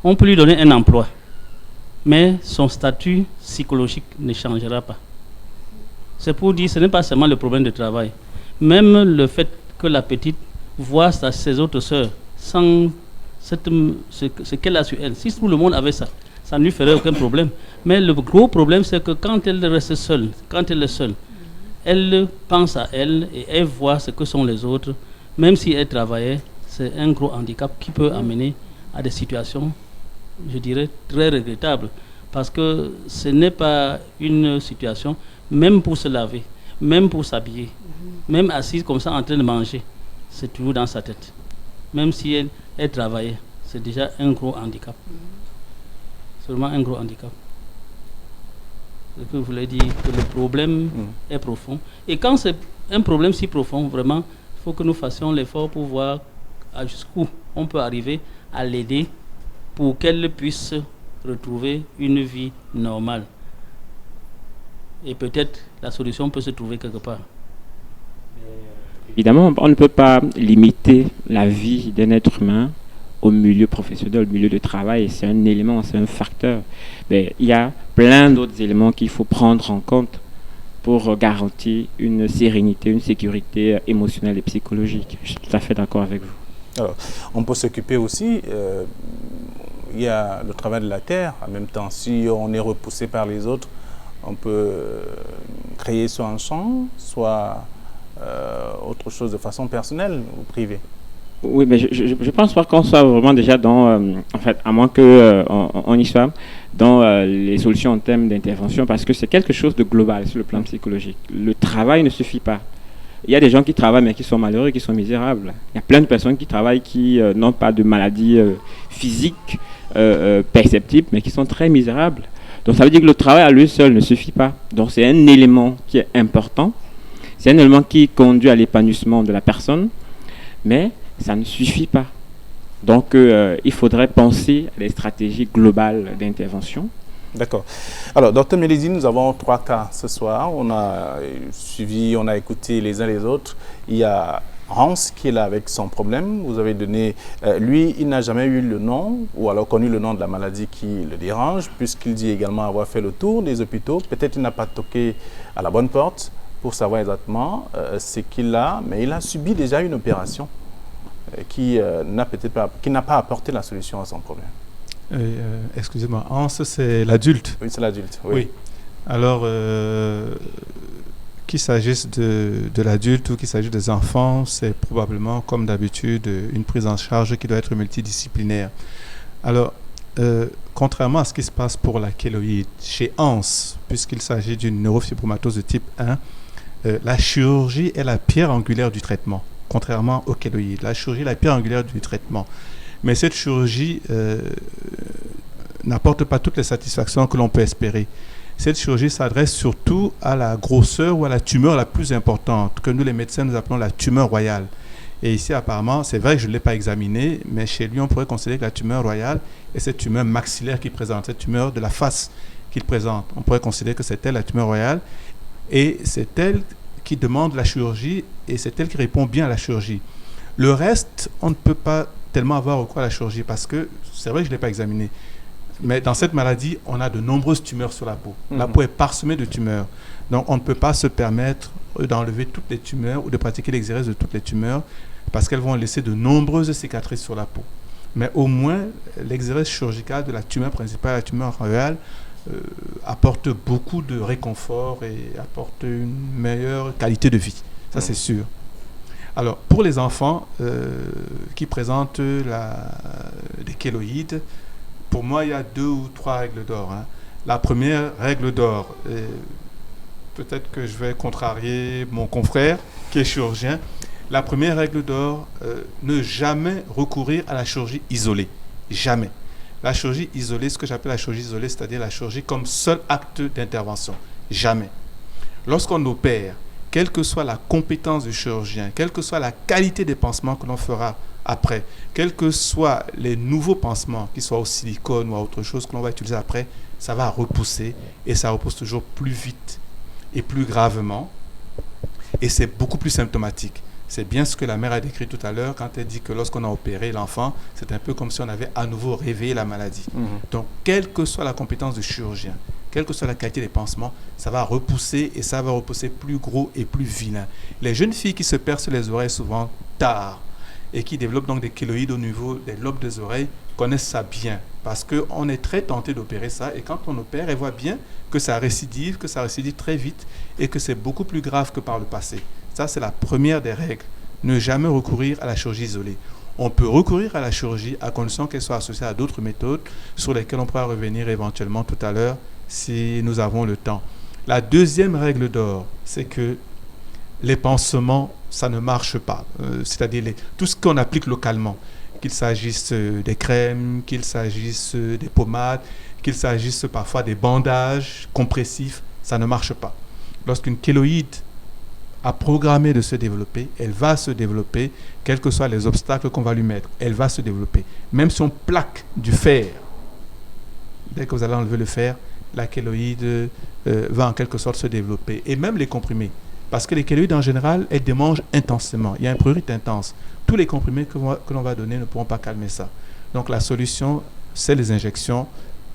On peut lui donner un emploi, mais son statut psychologique ne changera pas. C'est pour dire que ce n'est pas seulement le problème de travail. Même le fait que la petite voit ses autres sœurs sans ce qu'elle a sur elle. Si tout le monde avait ça, ça ne lui ferait aucun problème. Mais le gros problème, c'est que quand elle reste seule, quand elle est seule, elle pense à elle et elle voit ce que sont les autres. Même si elle travaillait, c'est un gros handicap qui peut amener à des situations, je dirais, très regrettables. Parce que ce n'est pas une situation, même pour se laver, même pour s'habiller, même assise comme ça en train de manger, c'est toujours dans sa tête. Même si elle travaillait, c'est déjà un gros handicap. Seulement un gros handicap. Ce que je voulais dire, que le problème est profond. Et quand c'est un problème si profond, vraiment, il faut que nous fassions l'effort pour voir jusqu'où on peut arriver à l'aider pour qu'elle puisse retrouver une vie normale. Et peut-être la solution peut se trouver quelque part. Évidemment, on ne peut pas limiter la vie d'un être humain au milieu professionnel, au milieu de travail. C'est un élément, c'est un facteur. Mais il y a plein d'autres éléments qu'il faut prendre en compte pour garantir une sérénité, une sécurité émotionnelle et psychologique. Je suis tout à fait d'accord avec vous. Alors, on peut s'occuper aussi, il y a le travail de la terre. En même temps, si on est repoussé par les autres, on peut créer soit un champ, soit autre chose de façon personnelle ou privée. Oui, mais je pense pas qu'on soit vraiment déjà dans, en fait, à moins qu'on y soit, dans les solutions en termes d'intervention, parce que c'est quelque chose de global sur le plan psychologique. Le travail ne suffit pas. Il y a des gens qui travaillent mais qui sont malheureux, qui sont misérables. Il y a plein de personnes qui travaillent qui n'ont pas de maladie physique perceptible, mais qui sont très misérables. Donc ça veut dire que le travail à lui seul ne suffit pas. Donc c'est un élément qui est important. C'est un élément qui conduit à l'épanouissement de la personne, mais ça ne suffit pas. Donc, il faudrait penser à des stratégies globales d'intervention. D'accord. Alors, Dr Melidi, nous avons 3 cas ce soir. On a suivi, on a écouté les uns les autres. Il y a Hans qui est là avec son problème. Vous avez donné... lui, il n'a jamais eu le nom, ou alors connu le nom de la maladie qui le dérange, puisqu'il dit également avoir fait le tour des hôpitaux. Peut-être il n'a pas toqué à la bonne porte pour savoir exactement ce qu'il a, mais il a subi déjà une opération qui n'a pas apporté la solution à son problème. Excusez-moi, Hans, c'est l'adulte. Oui, c'est l'adulte. Oui. Oui. Alors, qu'il s'agisse de l'adulte ou qu'il s'agisse des enfants, c'est probablement, comme d'habitude, une prise en charge qui doit être multidisciplinaire. Alors, contrairement à ce qui se passe pour la kéloïde, chez Hans, puisqu'il s'agit d'une neurofibromatose de type 1, la chirurgie est la pierre angulaire du traitement, contrairement au kéloïde. La chirurgie est la pierre angulaire du traitement. Mais cette chirurgie n'apporte pas toutes les satisfactions que l'on peut espérer. Cette chirurgie s'adresse surtout à la grosseur ou à la tumeur la plus importante, que nous les médecins nous appelons la tumeur royale. Et ici, apparemment, c'est vrai que je ne l'ai pas examinée, mais chez lui, on pourrait considérer que la tumeur royale est cette tumeur maxillaire qu'il présente, cette tumeur de la face qu'il présente. On pourrait considérer que c'est elle la tumeur royale. Et c'est elle qui demande la chirurgie et c'est elle qui répond bien à la chirurgie. Le reste, on ne peut pas tellement avoir recours à la chirurgie parce que, c'est vrai que je ne l'ai pas examiné, mais dans cette maladie, on a de nombreuses tumeurs sur la peau. La peau est parsemée de tumeurs. Donc, on ne peut pas se permettre d'enlever toutes les tumeurs ou de pratiquer l'exérèse de toutes les tumeurs parce qu'elles vont laisser de nombreuses cicatrices sur la peau. Mais au moins, l'exérèse chirurgicale de la tumeur principale, la tumeur royale, apporte beaucoup de réconfort et apporte une meilleure qualité de vie. Ça, c'est sûr. Alors, pour les enfants qui présentent des kéloïdes, pour moi, il y a 2 ou 3 règles d'or. Hein. La première règle d'or, peut-être que je vais contrarier mon confrère qui est chirurgien. La première règle d'or, ne jamais recourir à la chirurgie isolée. Jamais. La chirurgie isolée, ce que j'appelle la chirurgie isolée, c'est-à-dire la chirurgie comme seul acte d'intervention. Jamais. Lorsqu'on opère, quelle que soit la compétence du chirurgien, quelle que soit la qualité des pansements que l'on fera après, quels que soient les nouveaux pansements, qu'ils soient au silicone ou à autre chose que l'on va utiliser après, ça va repousser et ça repousse toujours plus vite et plus gravement et c'est beaucoup plus symptomatique. C'est bien ce que la mère a décrit tout à l'heure quand elle dit que lorsqu'on a opéré l'enfant, c'est un peu comme si on avait à nouveau réveillé la maladie. Donc, quelle que soit la compétence du chirurgien, quelle que soit la qualité des pansements, ça va repousser et ça va repousser plus gros et plus vilain. Les jeunes filles qui se percent les oreilles souvent tard et qui développent donc des kéloïdes au niveau des lobes des oreilles connaissent ça bien parce qu'on est très tenté d'opérer ça et quand on opère, elles voient bien que ça récidive très vite et que c'est beaucoup plus grave que par le passé. Ça, c'est la première des règles. Ne jamais recourir à la chirurgie isolée. on peut recourir à la chirurgie à condition qu'elle soit associée à d'autres méthodes sur lesquelles on pourra revenir éventuellement tout à l'heure si nous avons le temps. La deuxième règle d'or, c'est que les pansements, ça ne marche pas. C'est-à-dire tout ce qu'on applique localement, qu'il s'agisse des crèmes, qu'il s'agisse des pommades, qu'il s'agisse parfois des bandages compressifs, ça ne marche pas. Lorsqu'une kéloïde a programmé de se développer, elle va se développer, quels que soient les obstacles qu'on va lui mettre, elle va se développer. Même si on plaque du fer, dès que vous allez enlever le fer, la kéloïde va en quelque sorte se développer. Et même les comprimés, parce que les kéloïdes en général, elles démangent intensément. Il y a un prurite intense. Tous les comprimés que l'on va donner ne pourront pas calmer ça. Donc la solution, c'est les injections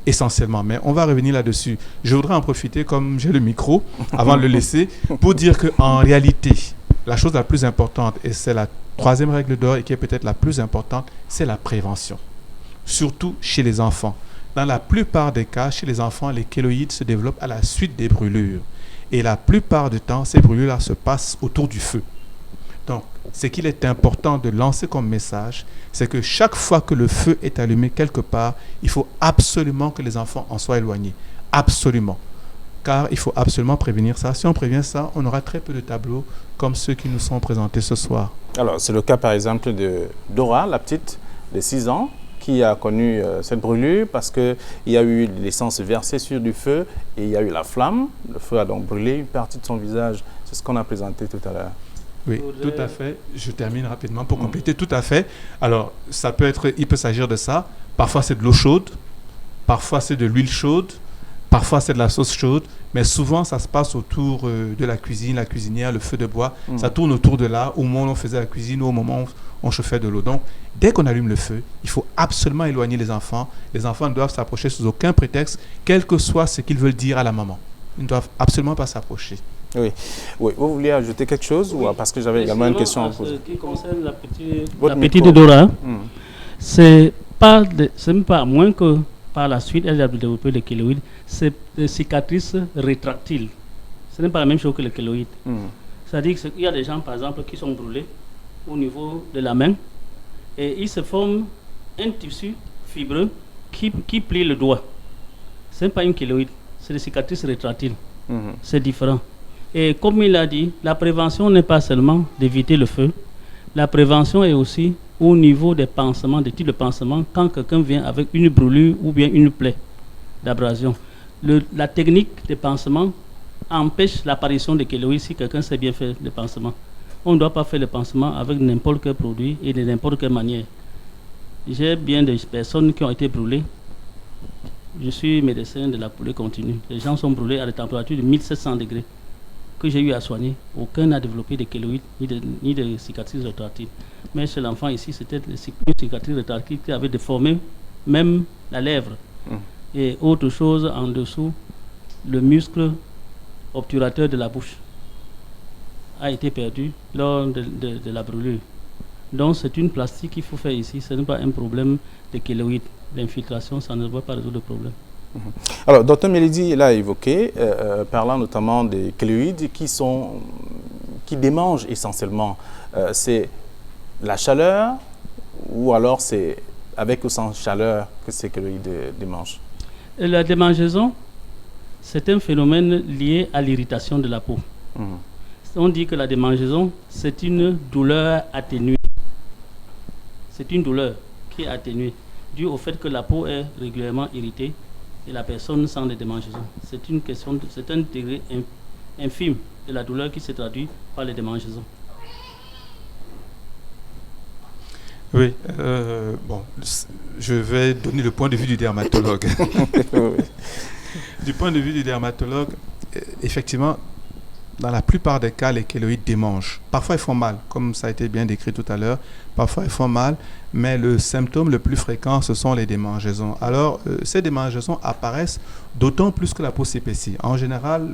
essentiellement. Mais on va revenir là-dessus. Je voudrais en profiter, comme j'ai le micro, avant de le laisser, pour dire qu'en réalité, la chose la plus importante, et c'est la troisième règle d'or et qui est peut-être la plus importante, c'est la prévention. Surtout chez les enfants. Dans la plupart des cas, chez les enfants, les kéloïdes se développent à la suite des brûlures. Et la plupart du temps, ces brûlures-là se passent autour du feu. Donc, ce qu'il est important de lancer comme message, c'est que chaque fois que le feu est allumé quelque part, il faut absolument que les enfants en soient éloignés. Absolument. Car il faut absolument prévenir ça. Si on prévient ça, on aura très peu de tableaux comme ceux qui nous sont présentés ce soir. Alors, c'est le cas par exemple de Dora, la petite de 6 ans, qui a connu cette brûlure parce qu'il y a eu l'essence versée sur du feu et il y a eu la flamme. Le feu a donc brûlé une partie de son visage. C'est ce qu'on a présenté tout à l'heure. Oui, tout à fait. Je termine rapidement pour compléter. Tout à fait. Alors, il peut s'agir de ça. Parfois, c'est de l'eau chaude. Parfois, c'est de l'huile chaude. Parfois, c'est de la sauce chaude. Mais souvent, ça se passe autour de la cuisine, la cuisinière, le feu de bois. Ça tourne autour de là, au moment où on faisait la cuisine ou au moment où on chauffait de l'eau. Donc, dès qu'on allume le feu, il faut absolument éloigner les enfants. Les enfants ne doivent s'approcher sous aucun prétexte, quel que soit ce qu'ils veulent dire à la maman. Ils ne doivent absolument pas s'approcher. Oui. Oui. Vous vouliez ajouter quelque chose ou parce que j'avais également une question à poser. Ce qui concerne la petite Dora, c'est même pas moins que par la suite, elle a développé le kéloïde. C'est des cicatrices rétractiles. Ce n'est pas la même chose que le kéloïde. C'est-à-dire qu'il y a des gens, par exemple, qui sont brûlés au niveau de la main et il se forme un tissu fibreux qui plie le doigt. Ce n'est pas une kéloïde, c'est des cicatrices rétractiles. C'est différent. Et comme il a dit, la prévention n'est pas seulement d'éviter le feu. La prévention est aussi au niveau des pansements, des types de pansements, quand quelqu'un vient avec une brûlure ou bien une plaie d'abrasion. La technique des pansements empêche l'apparition de kéloïdes si quelqu'un sait bien faire le pansement. On ne doit pas faire le pansement avec n'importe quel produit et de n'importe quelle manière. J'ai bien des personnes qui ont été brûlées. Je suis médecin de la brûlure continue. Les gens sont brûlés à des températures de 1700 degrés que j'ai eu à soigner. Aucun n'a développé de kéloïdes ni de cicatrices rétractiles. Mais chez l'enfant ici, c'était une cicatrice rétractile qui avait déformé même la lèvre. Et autre chose en dessous, le muscle obturateur de la bouche a été perdu lors de la brûlure. Donc c'est une plastique qu'il faut faire ici. Ce n'est pas un problème de kéloïdes. L'infiltration, ça ne va pas résoudre le problème. Alors, Dr Melody l'a évoqué, parlant notamment des kéloïdes qui démangent essentiellement. C'est la chaleur ou alors c'est avec ou sans chaleur que ces kéloïdes démangent? La démangeaison, c'est un phénomène lié à l'irritation de la peau. On dit que la démangeaison, c'est une douleur atténuée. C'est une douleur qui est atténuée, due au fait que la peau est régulièrement irritée et la personne sent des démangeaisons. C'est un degré infime de la douleur qui se traduit par les démangeaisons. Oui, bon, je vais donner le point de vue du dermatologue. Du point de vue du dermatologue, effectivement, dans la plupart des cas, les kéloïdes démangent. Parfois, ils font mal, comme ça a été bien décrit tout à l'heure. Parfois, ils font mal, mais le symptôme le plus fréquent, ce sont les démangeaisons. Alors, ces démangeaisons apparaissent d'autant plus que la peau s'épaissit. En général,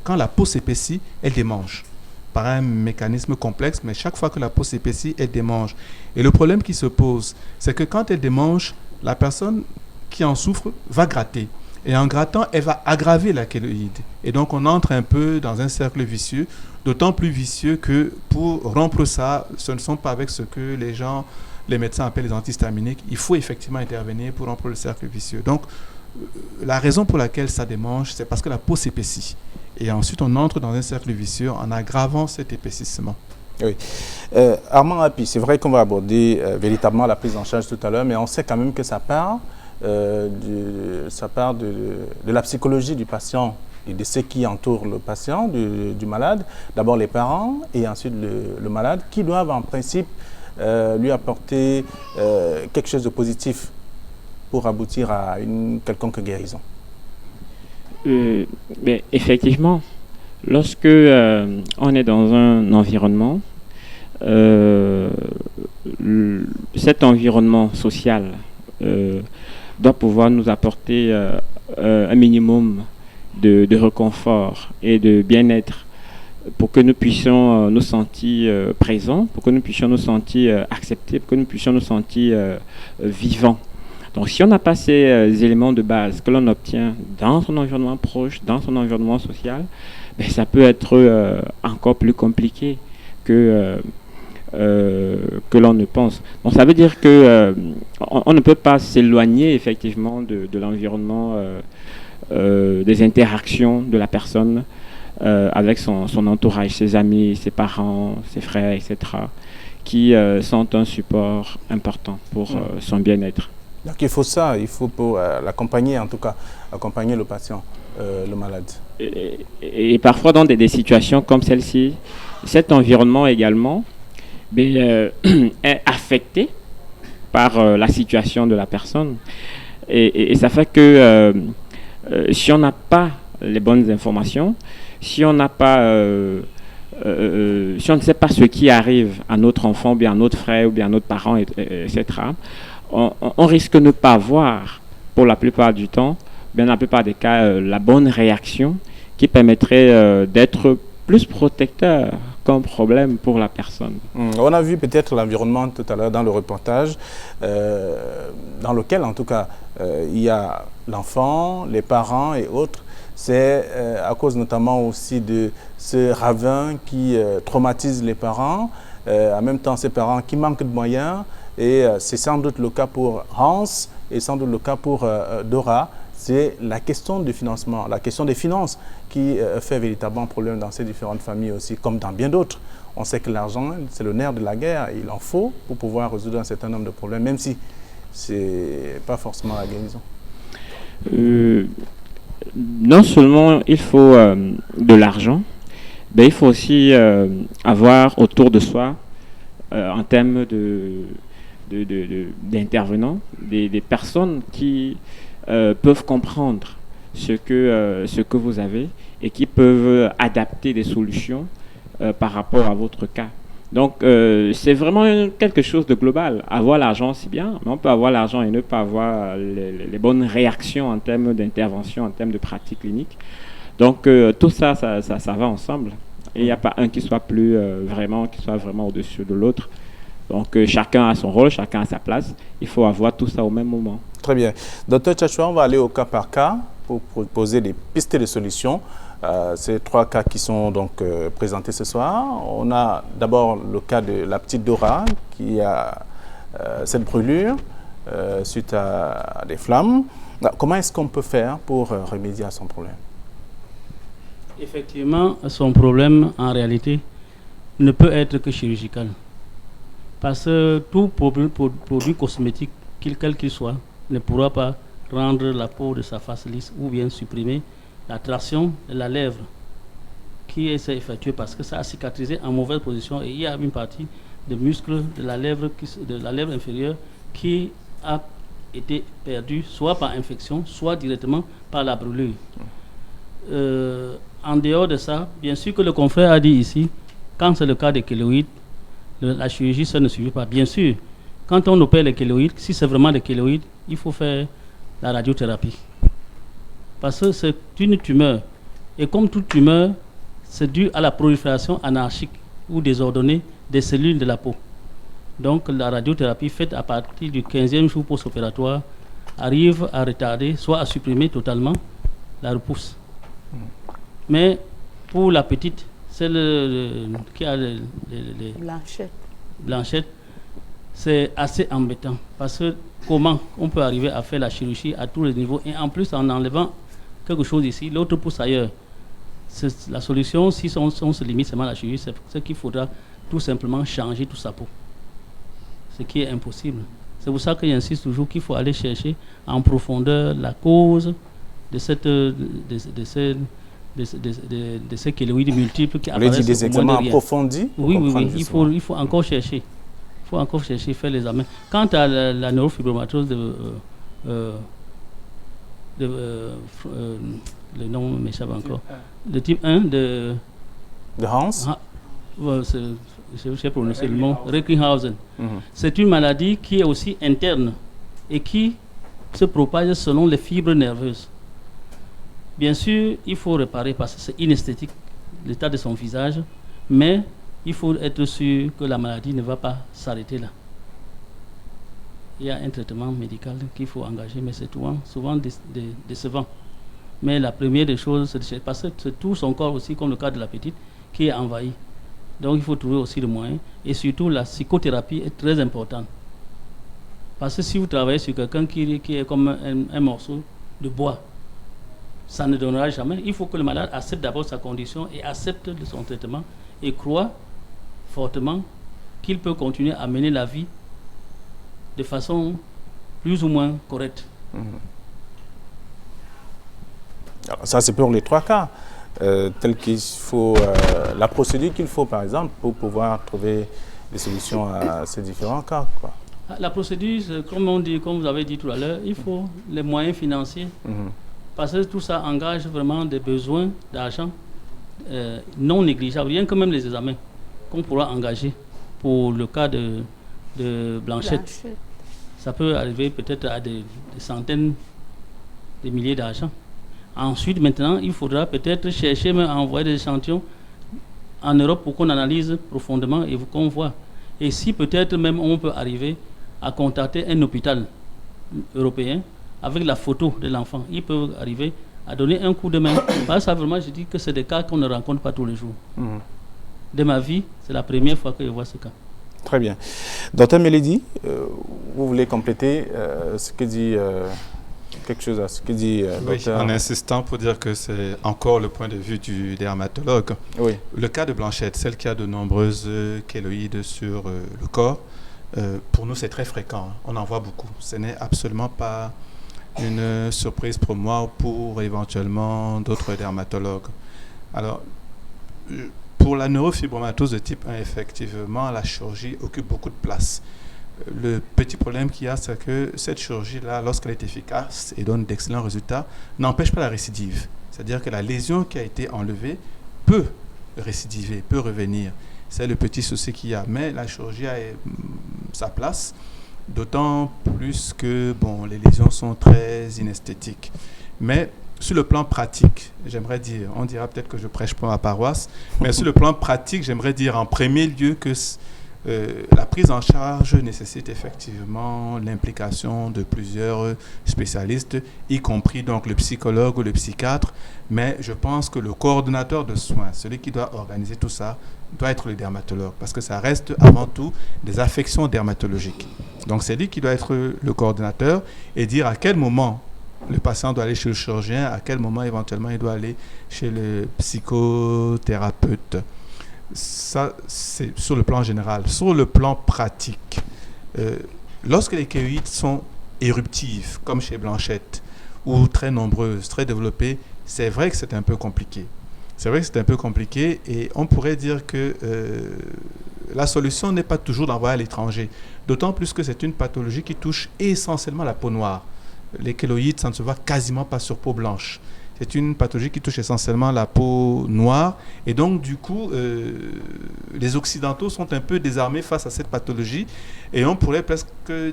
quand la peau s'épaissit, elle démange par un mécanisme complexe, mais chaque fois que la peau s'épaissit, elle démange. Et le problème qui se pose, c'est que quand elle démange, la personne qui en souffre va gratter. Et en grattant, elle va aggraver la kéloïde. Et donc, on entre un peu dans un cercle vicieux, d'autant plus vicieux que pour rompre ça, ce ne sont pas avec ce que les gens les médecins appellent les antihistaminiques, il faut effectivement intervenir pour rompre le cercle vicieux. Donc, la raison pour laquelle ça démange, c'est parce que la peau s'épaissit. Et ensuite, on entre dans un cercle vicieux en aggravant cet épaississement. Oui. Armand Hapi, c'est vrai qu'on va aborder véritablement la prise en charge tout à l'heure, mais on sait quand même que ça part, de la psychologie du patient et de ce qui entoure le patient, du malade. D'abord les parents et ensuite le malade, qui doivent en principe lui apporter quelque chose de positif pour aboutir à une quelconque guérison. Mais effectivement, lorsque on est dans un environnement, cet environnement social doit pouvoir nous apporter un minimum de réconfort et de bien-être pour que nous puissions nous sentir présents, pour que nous puissions nous sentir acceptés, pour que nous puissions nous sentir vivants. Donc si on n'a pas ces éléments de base que l'on obtient dans son environnement proche, dans son environnement social, ben, ça peut être encore plus compliqué que l'on ne pense. Donc ça veut dire que on ne peut pas s'éloigner effectivement de l'environnement, des interactions de la personne avec son entourage, ses amis, ses parents, ses frères, etc., qui sont un support important pour son bien-être. Donc il faut ça, il faut pour l'accompagner, en tout cas, accompagner le patient, le malade. Et parfois dans des situations comme celle-ci, cet environnement également est affecté par la situation de la personne. Et ça fait que si on n'a pas les bonnes informations, si on n'a pas, si on ne sait pas ce qui arrive à notre enfant, ou bien à notre frère, ou bien à notre parent, etc., on risque de ne pas voir, pour la plupart du temps, bien dans la plupart des cas, la bonne réaction qui permettrait d'être plus protecteur comme problème pour la personne. On a vu peut-être l'environnement tout à l'heure dans le reportage, dans lequel en tout cas il y a l'enfant, les parents et autres. C'est à cause notamment aussi de ce ravin qui traumatise les parents, en même temps ces parents qui manquent de moyens. Et c'est sans doute le cas pour Hans et sans doute le cas pour Dora. C'est la question du financement, la question des finances qui fait véritablement problème dans ces différentes familles aussi, comme dans bien d'autres. On sait que l'argent, c'est le nerf de la guerre. Il en faut pour pouvoir résoudre un certain nombre de problèmes, même si ce n'est pas forcément la guérison. Non seulement il faut de l'argent, mais il faut aussi avoir autour de soi, en termes d'intervenants, des personnes qui peuvent comprendre ce que vous avez et qui peuvent adapter des solutions par rapport à votre cas. Donc c'est vraiment quelque chose de global. Avoir l'argent, c'est bien, mais on peut avoir l'argent et ne pas avoir les bonnes réactions en termes d'intervention, en termes de pratique clinique. Donc tout ça va ensemble. Et il n'y a pas un qui soit vraiment au-dessus de l'autre. Donc chacun a son rôle, chacun a sa place. Il faut avoir tout ça au même moment. Très bien. Docteur Tchachoua, on va aller au cas par cas pour proposer des pistes de solutions. Ces 3 cas qui sont donc présentés ce soir. On a d'abord le cas de la petite Dora qui a cette brûlure suite à des flammes. Comment est-ce qu'on peut faire pour remédier à son problème? Effectivement, son problème en réalité ne peut être que chirurgical. Parce que tout produit cosmétique, quel qu'il soit, ne pourra pas rendre la peau de sa face lisse ou bien supprimer la traction de la lèvre qui s'est effectuée parce que ça a cicatrisé en mauvaise position et il y a une partie de muscle de la lèvre inférieure qui a été perdue soit par infection, soit directement par la brûlure. En dehors de ça, bien sûr que le confrère a dit ici, quand c'est le cas des kéloïdes, la chirurgie, ça ne suffit pas. Bien sûr, quand on opère les kéloïdes, si c'est vraiment des kéloïdes, il faut faire la radiothérapie. Parce que c'est une tumeur. Et comme toute tumeur, c'est dû à la prolifération anarchique ou désordonnée des cellules de la peau. Donc la radiothérapie faite à partir du 15e jour post-opératoire arrive à retarder, soit à supprimer totalement la repousse. Mais pour la petite, celle qui a les Blanchette. Blanchette, c'est assez embêtant. Parce que comment on peut arriver à faire la chirurgie à tous les niveaux et en plus en enlevant quelque chose ici, l'autre pousse ailleurs. La solution, si on se limite seulement à la chirurgie, c'est qu'il faudra tout simplement changer toute sa peau. Ce qui est impossible. C'est pour ça que j'insiste toujours qu'il faut aller chercher en profondeur la cause de ces kéloïdes multiples qui apparaissent. Vous voulez dire des examens approfondis? Oui, il faut encore chercher. Il faut encore chercher, faire les examens. Quant à la neurofibromatose le nom m'échappe encore. Le type 1 de Hans. J'ai prononcé le mot, Recklinghausen. C'est une maladie qui est aussi interne et qui se propage selon les fibres nerveuses. Bien sûr, il faut réparer parce que c'est inesthétique, l'état de son visage, mais il faut être sûr que la maladie ne va pas s'arrêter là. Il y a un traitement médical qu'il faut engager, mais c'est souvent décevant. Mais la première des choses, c'est parce que c'est tout son corps aussi, comme le cas de la petite, qui est envahi. Donc il faut trouver aussi le moyen. Et surtout, la psychothérapie est très importante. Parce que si vous travaillez sur quelqu'un qui est comme un morceau de bois, ça ne donnera jamais. Il faut que le malade accepte d'abord sa condition et accepte son traitement et croit fortement qu'il peut continuer à mener la vie de façon plus ou moins correcte. Alors, ça, c'est pour les 3 cas. Tel qu'il faut, la procédure qu'il faut, par exemple, pour pouvoir trouver des solutions à ces différents cas, quoi. La procédure, comme vous avez dit tout à l'heure, il faut les moyens financiers. Parce que tout ça engage vraiment des besoins d'argent non négligeables. Rien que même les examens qu'on pourra engager pour le cas de Blanchette. Ça peut arriver peut-être à des centaines de milliers d'argent. Ensuite, maintenant, il faudra peut-être chercher même à envoyer des échantillons en Europe pour qu'on analyse profondément et qu'on voit. Et si peut-être même on peut arriver à contacter un hôpital européen avec la photo de l'enfant, ils peuvent arriver à donner un coup de main. Parce que ça, vraiment, je dis que c'est des cas qu'on ne rencontre pas tous les jours. De ma vie, c'est la première fois que je vois ce cas. Très bien. Docteur Melody, vous voulez compléter ce que dit... quelque chose à ce que dit docteur. En insistant pour dire que c'est encore le point de vue du dermatologue. Oui. Le cas de Blanchette, celle qui a de nombreuses kéloïdes sur le corps, pour nous c'est très fréquent. On en voit beaucoup. Ce n'est absolument pas une surprise pour moi ou pour éventuellement d'autres dermatologues. Alors, pour la neurofibromatose de type 1, effectivement, la chirurgie occupe beaucoup de place. Le petit problème qu'il y a, c'est que cette chirurgie-là, lorsqu'elle est efficace et donne d'excellents résultats, n'empêche pas la récidive. C'est-à-dire que la lésion qui a été enlevée peut récidiver, peut revenir. C'est le petit souci qu'il y a. Mais la chirurgie a sa place, d'autant plus que les lésions sont très inesthétiques. Mais sur le plan pratique, j'aimerais dire, on dira peut-être que je prêche pour ma paroisse, mais sur le plan pratique, j'aimerais dire en premier lieu que la prise en charge nécessite effectivement l'implication de plusieurs spécialistes, y compris donc le psychologue ou le psychiatre, mais je pense que le coordonnateur de soins, celui qui doit organiser tout ça, doit être le dermatologue, parce que ça reste avant tout des affections dermatologiques. Donc c'est lui qui doit être le coordonnateur et dire à quel moment le patient doit aller chez le chirurgien, à quel moment éventuellement il doit aller chez le psychothérapeute. Ça, c'est sur le plan général. Sur le plan pratique, lorsque les kéloïdes sont éruptives, comme chez Blanchette, ou très nombreuses, très développées, c'est vrai que c'est un peu compliqué. C'est vrai que c'est un peu compliqué et on pourrait dire que la solution n'est pas toujours d'envoyer à l'étranger. D'autant plus que c'est une pathologie qui touche essentiellement la peau noire. Les kéloïdes, ça ne se voit quasiment pas sur peau blanche. C'est une pathologie qui touche essentiellement la peau noire. Et donc, du coup, les Occidentaux sont un peu désarmés face à cette pathologie. Et on pourrait presque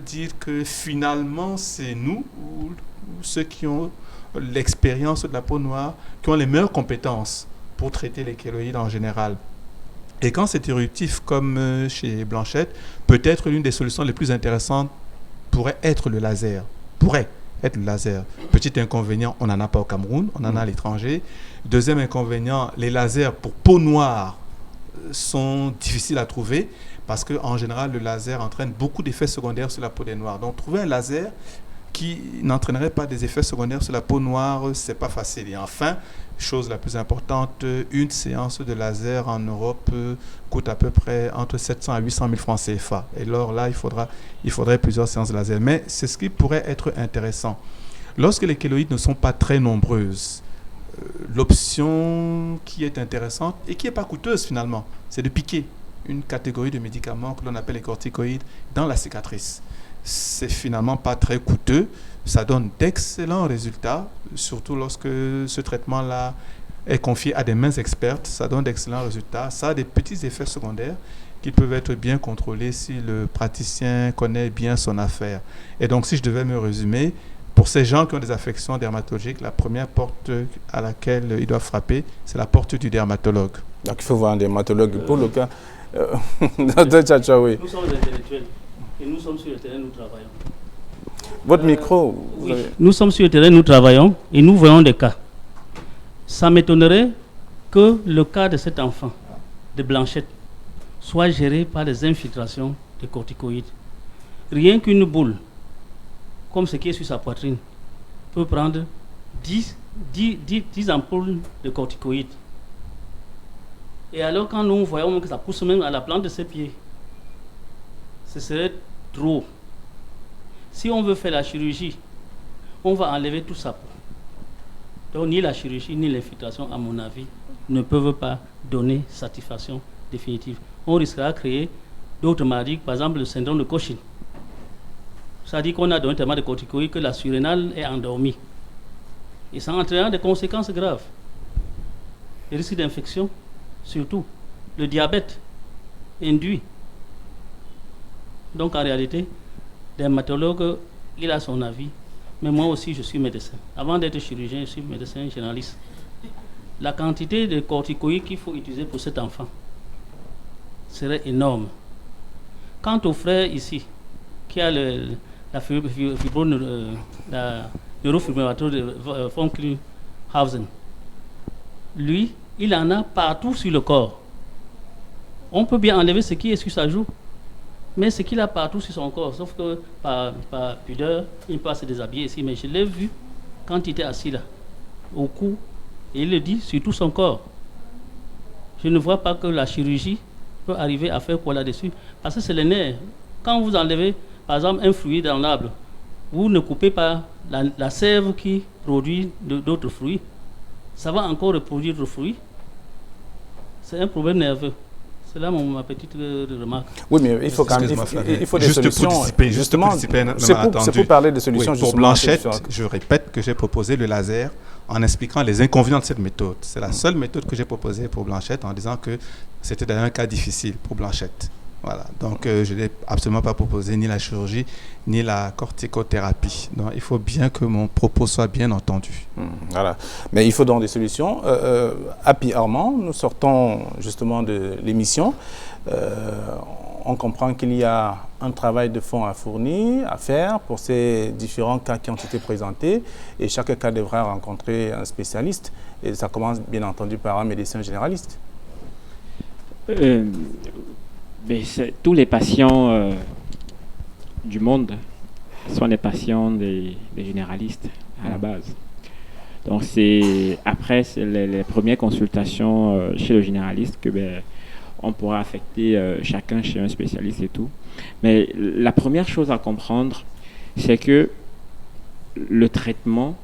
dire que finalement, c'est nous, ou ceux qui ont l'expérience de la peau noire, qui ont les meilleures compétences pour traiter les kéloïdes en général. Et quand c'est éruptif, comme chez Blanchette, peut-être l'une des solutions les plus intéressantes pourrait être le laser. Petit inconvénient, on n'en a pas au Cameroun, on en a à l'étranger. Deuxième inconvénient, les lasers pour peau noire sont difficiles à trouver parce qu'en général, le laser entraîne beaucoup d'effets secondaires sur la peau des noirs. Donc, trouver un laser qui n'entraînerait pas des effets secondaires sur la peau noire, c'est pas facile. Et enfin, chose la plus importante, une séance de laser en Europe coûte à peu près entre 700 à 800 000 francs CFA. Et alors là, il faudrait plusieurs séances de laser. Mais c'est ce qui pourrait être intéressant. Lorsque les kéloïdes ne sont pas très nombreuses, l'option qui est intéressante et qui n'est pas coûteuse finalement, c'est de piquer une catégorie de médicaments que l'on appelle les corticoïdes dans la cicatrice. C'est finalement pas très coûteux, ça donne d'excellents résultats, surtout lorsque ce traitement-là est confié à des mains expertes, ça donne d'excellents résultats, ça a des petits effets secondaires qui peuvent être bien contrôlés si le praticien connaît bien son affaire. Et donc si je devais me résumer, pour ces gens qui ont des affections dermatologiques, la première porte à laquelle ils doivent frapper, c'est la porte du dermatologue. Donc il faut voir un dermatologue pour le cas. Tchatcha, oui. Nous sommes intellectuels et nous sommes sur le terrain, nous travaillons. Votre micro oui. Nous sommes sur le terrain, nous travaillons et nous voyons des cas. Ça m'étonnerait que le cas de cet enfant, de Blanchette, soit géré par des infiltrations de corticoïdes. Rien qu'une boule, comme ce qui est sur sa poitrine, peut prendre 10 ampoules de corticoïdes. Et alors quand nous voyons que ça pousse même à la plante de ses pieds, ce serait trop. Si on veut faire la chirurgie, on va enlever tout sa peau. Donc ni la chirurgie ni l'infiltration, à mon avis, ne peuvent pas donner satisfaction définitive. On risquera de créer d'autres maladies, par exemple le syndrome de Cushing. Ça dit qu'on a donné tellement de corticoïdes que la surrénale est endormie. Et ça entraînera des conséquences graves. Les risques d'infection, surtout. Le diabète induit. Donc en réalité, dermatologue, il a son avis. Mais moi aussi, je suis médecin. Avant d'être chirurgien, je suis médecin généraliste. La quantité de corticoïdes qu'il faut utiliser pour cet enfant serait énorme. Quant au frère ici, qui a la neurofibrillation de von Kleefhausen, lui, il en a partout sur le corps. On peut bien enlever ce qui est sur sa joue, mais ce qu'il a partout sur son corps, sauf que par pudeur, il peut se déshabiller ici. Mais je l'ai vu quand il était assis là, au cou, et il le dit sur tout son corps. Je ne vois pas que la chirurgie peut arriver à faire quoi là-dessus, parce que c'est les nerfs. Quand vous enlevez, par exemple, un fruit dans l'arbre, vous ne coupez pas la sève qui produit d'autres fruits. Ça va encore reproduire d'autres fruits. C'est un problème nerveux. C'est là ma petite remarque. Oui, mais il faut quand même il faut des solutions. C'est pour parler de solutions. Oui, pour Blanchette, je répète que j'ai proposé le laser en expliquant les inconvénients de cette méthode. C'est la seule méthode que j'ai proposée pour Blanchette en disant que c'était dans un cas difficile pour Blanchette. Voilà. Donc, je n'ai absolument pas proposé ni la chirurgie, ni la corticothérapie. Donc, il faut bien que mon propos soit bien entendu. Voilà. Mais il faut donc des solutions. Happy Armand, nous sortons justement de l'émission. On comprend qu'il y a un travail de fond à fournir, à faire pour ces différents cas qui ont été présentés. Et chaque cas devra rencontrer un spécialiste. Et ça commence bien entendu par un médecin généraliste. Mais tous les patients du monde sont des patients des généralistes à la base. Donc c'est après les premières consultations chez le généraliste que on pourra affecter chacun chez un spécialiste et tout. Mais la première chose à comprendre, c'est que le traitement,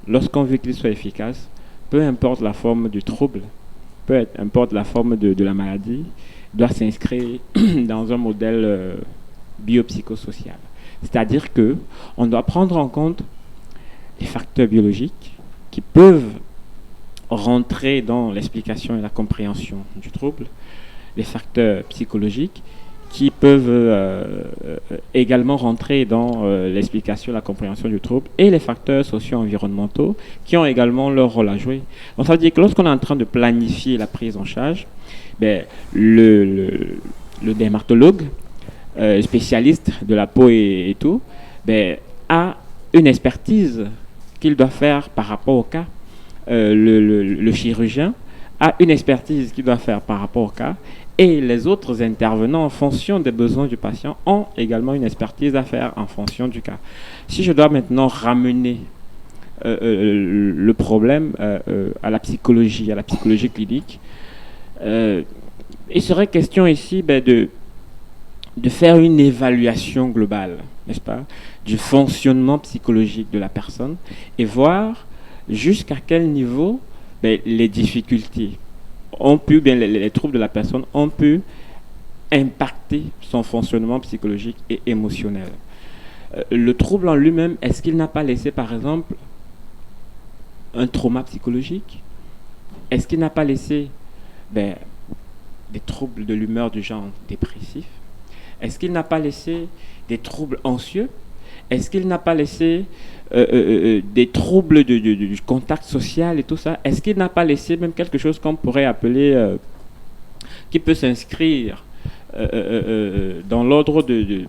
lorsqu'on veut qu'il soit efficace, peu importe la forme du trouble, peu importe la forme de la maladie, doit s'inscrire dans un modèle biopsychosocial. C'est-à-dire qu'on doit prendre en compte les facteurs biologiques qui peuvent rentrer dans l'explication et la compréhension du trouble, les facteurs psychologiques qui peuvent également rentrer dans l'explication et la compréhension du trouble, et les facteurs socio-environnementaux qui ont également leur rôle à jouer. Donc ça veut dire que lorsqu'on est en train de planifier la prise en charge, le dermatologue, spécialiste de la peau et tout, a une expertise qu'il doit faire par rapport au cas. Le chirurgien a une expertise qu'il doit faire par rapport au cas, et les autres intervenants, en fonction des besoins du patient, ont également une expertise à faire en fonction du cas. Si je dois maintenant ramener le problème à la psychologie clinique, il serait question ici de faire une évaluation globale, n'est-ce pas, du fonctionnement psychologique de la personne et voir jusqu'à quel niveau les difficultés ont pu, bien les troubles de la personne ont pu impacter son fonctionnement psychologique et émotionnel. Le trouble en lui-même, est-ce qu'il n'a pas laissé, par exemple, un trauma psychologique? Est-ce qu'il n'a pas laissé des troubles de l'humeur du genre dépressif? Est-ce qu'il n'a pas laissé des troubles anxieux? Est-ce qu'il n'a pas laissé des troubles du contact social et tout ça? Est-ce qu'il n'a pas laissé même quelque chose qu'on pourrait appeler, qui peut s'inscrire dans l'ordre de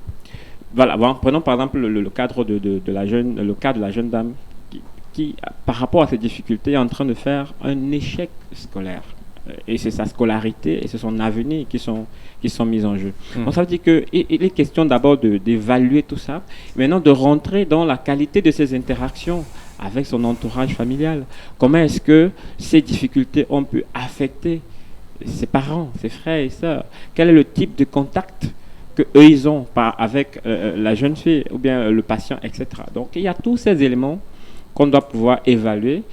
voilà, bon, prenons par exemple le cadre de la jeune dame qui, par rapport à ses difficultés, est en train de faire un échec scolaire. Et c'est sa scolarité et c'est son avenir qui sont mis en jeu. Donc ça veut dire qu'il est question d'abord d'évaluer tout ça, maintenant de rentrer dans la qualité de ses interactions avec son entourage familial. Comment est-ce que ces difficultés ont pu affecter ses parents, ses frères et sœurs? Quel est le type de contact qu'eux ils ont avec la jeune fille ou bien le patient, etc. Donc il y a tous ces éléments qu'on doit pouvoir évaluer.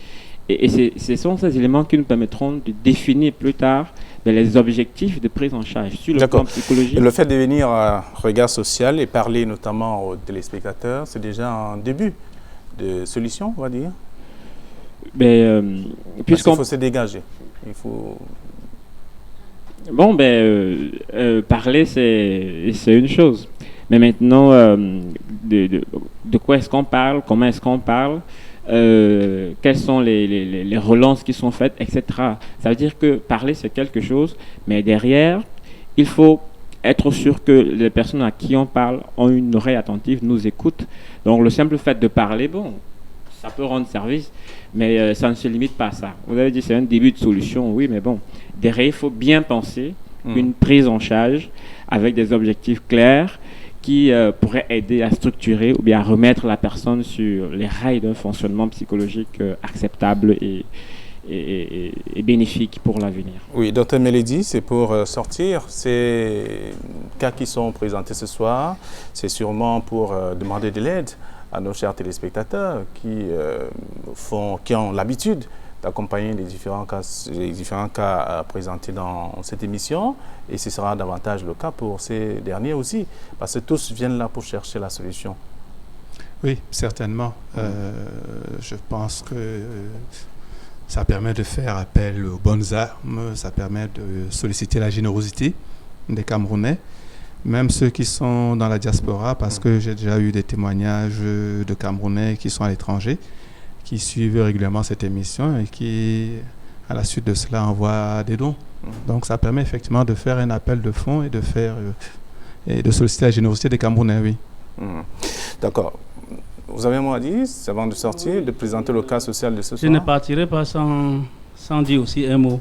Et ce sont ces éléments qui nous permettront de définir plus tard les objectifs de prise en charge sur le plan psychologique. Le fait de venir à Regard Social et parler notamment aux téléspectateurs, c'est déjà un début de solution, on va dire. Puisqu'il faut se dégager. Il faut... Bon, parler, c'est une chose. Mais maintenant, de quoi est-ce qu'on parle? Comment est-ce qu'on parle? Quelles sont les relances qui sont faites, etc. Ça veut dire que parler, c'est quelque chose, mais derrière, il faut être sûr que les personnes à qui on parle ont une oreille attentive, nous écoutent. Donc le simple fait de parler, bon, ça peut rendre service, mais ça ne se limite pas à ça. Vous avez dit c'est un début de solution, oui, mais bon, derrière, il faut bien penser une prise en charge avec des objectifs clairs qui pourrait aider à structurer ou bien à remettre la personne sur les rails d'un fonctionnement psychologique acceptable et bénéfique pour l'avenir. Oui, Dr Melody, c'est pour sortir ces cas qui sont présentés ce soir. C'est sûrement pour demander de l'aide à nos chers téléspectateurs qui ont l'habitude d'accompagner les différents cas présentés dans cette émission, et ce sera davantage le cas pour ces derniers aussi, parce que tous viennent là pour chercher la solution. Oui, certainement. Je pense que ça permet de faire appel aux bonnes armes, ça permet de solliciter la générosité des Camerounais, même ceux qui sont dans la diaspora, parce que j'ai déjà eu des témoignages de Camerounais qui sont à l'étranger, qui suivent régulièrement cette émission et qui, à la suite de cela, envoient des dons. Donc ça permet effectivement de faire un appel de fonds et de solliciter la générosité des Camerounais, oui. D'accord. Vous avez un mot à dire, avant de sortir, de présenter le cas social de ce soir? Je ne partirai pas sans dire aussi un mot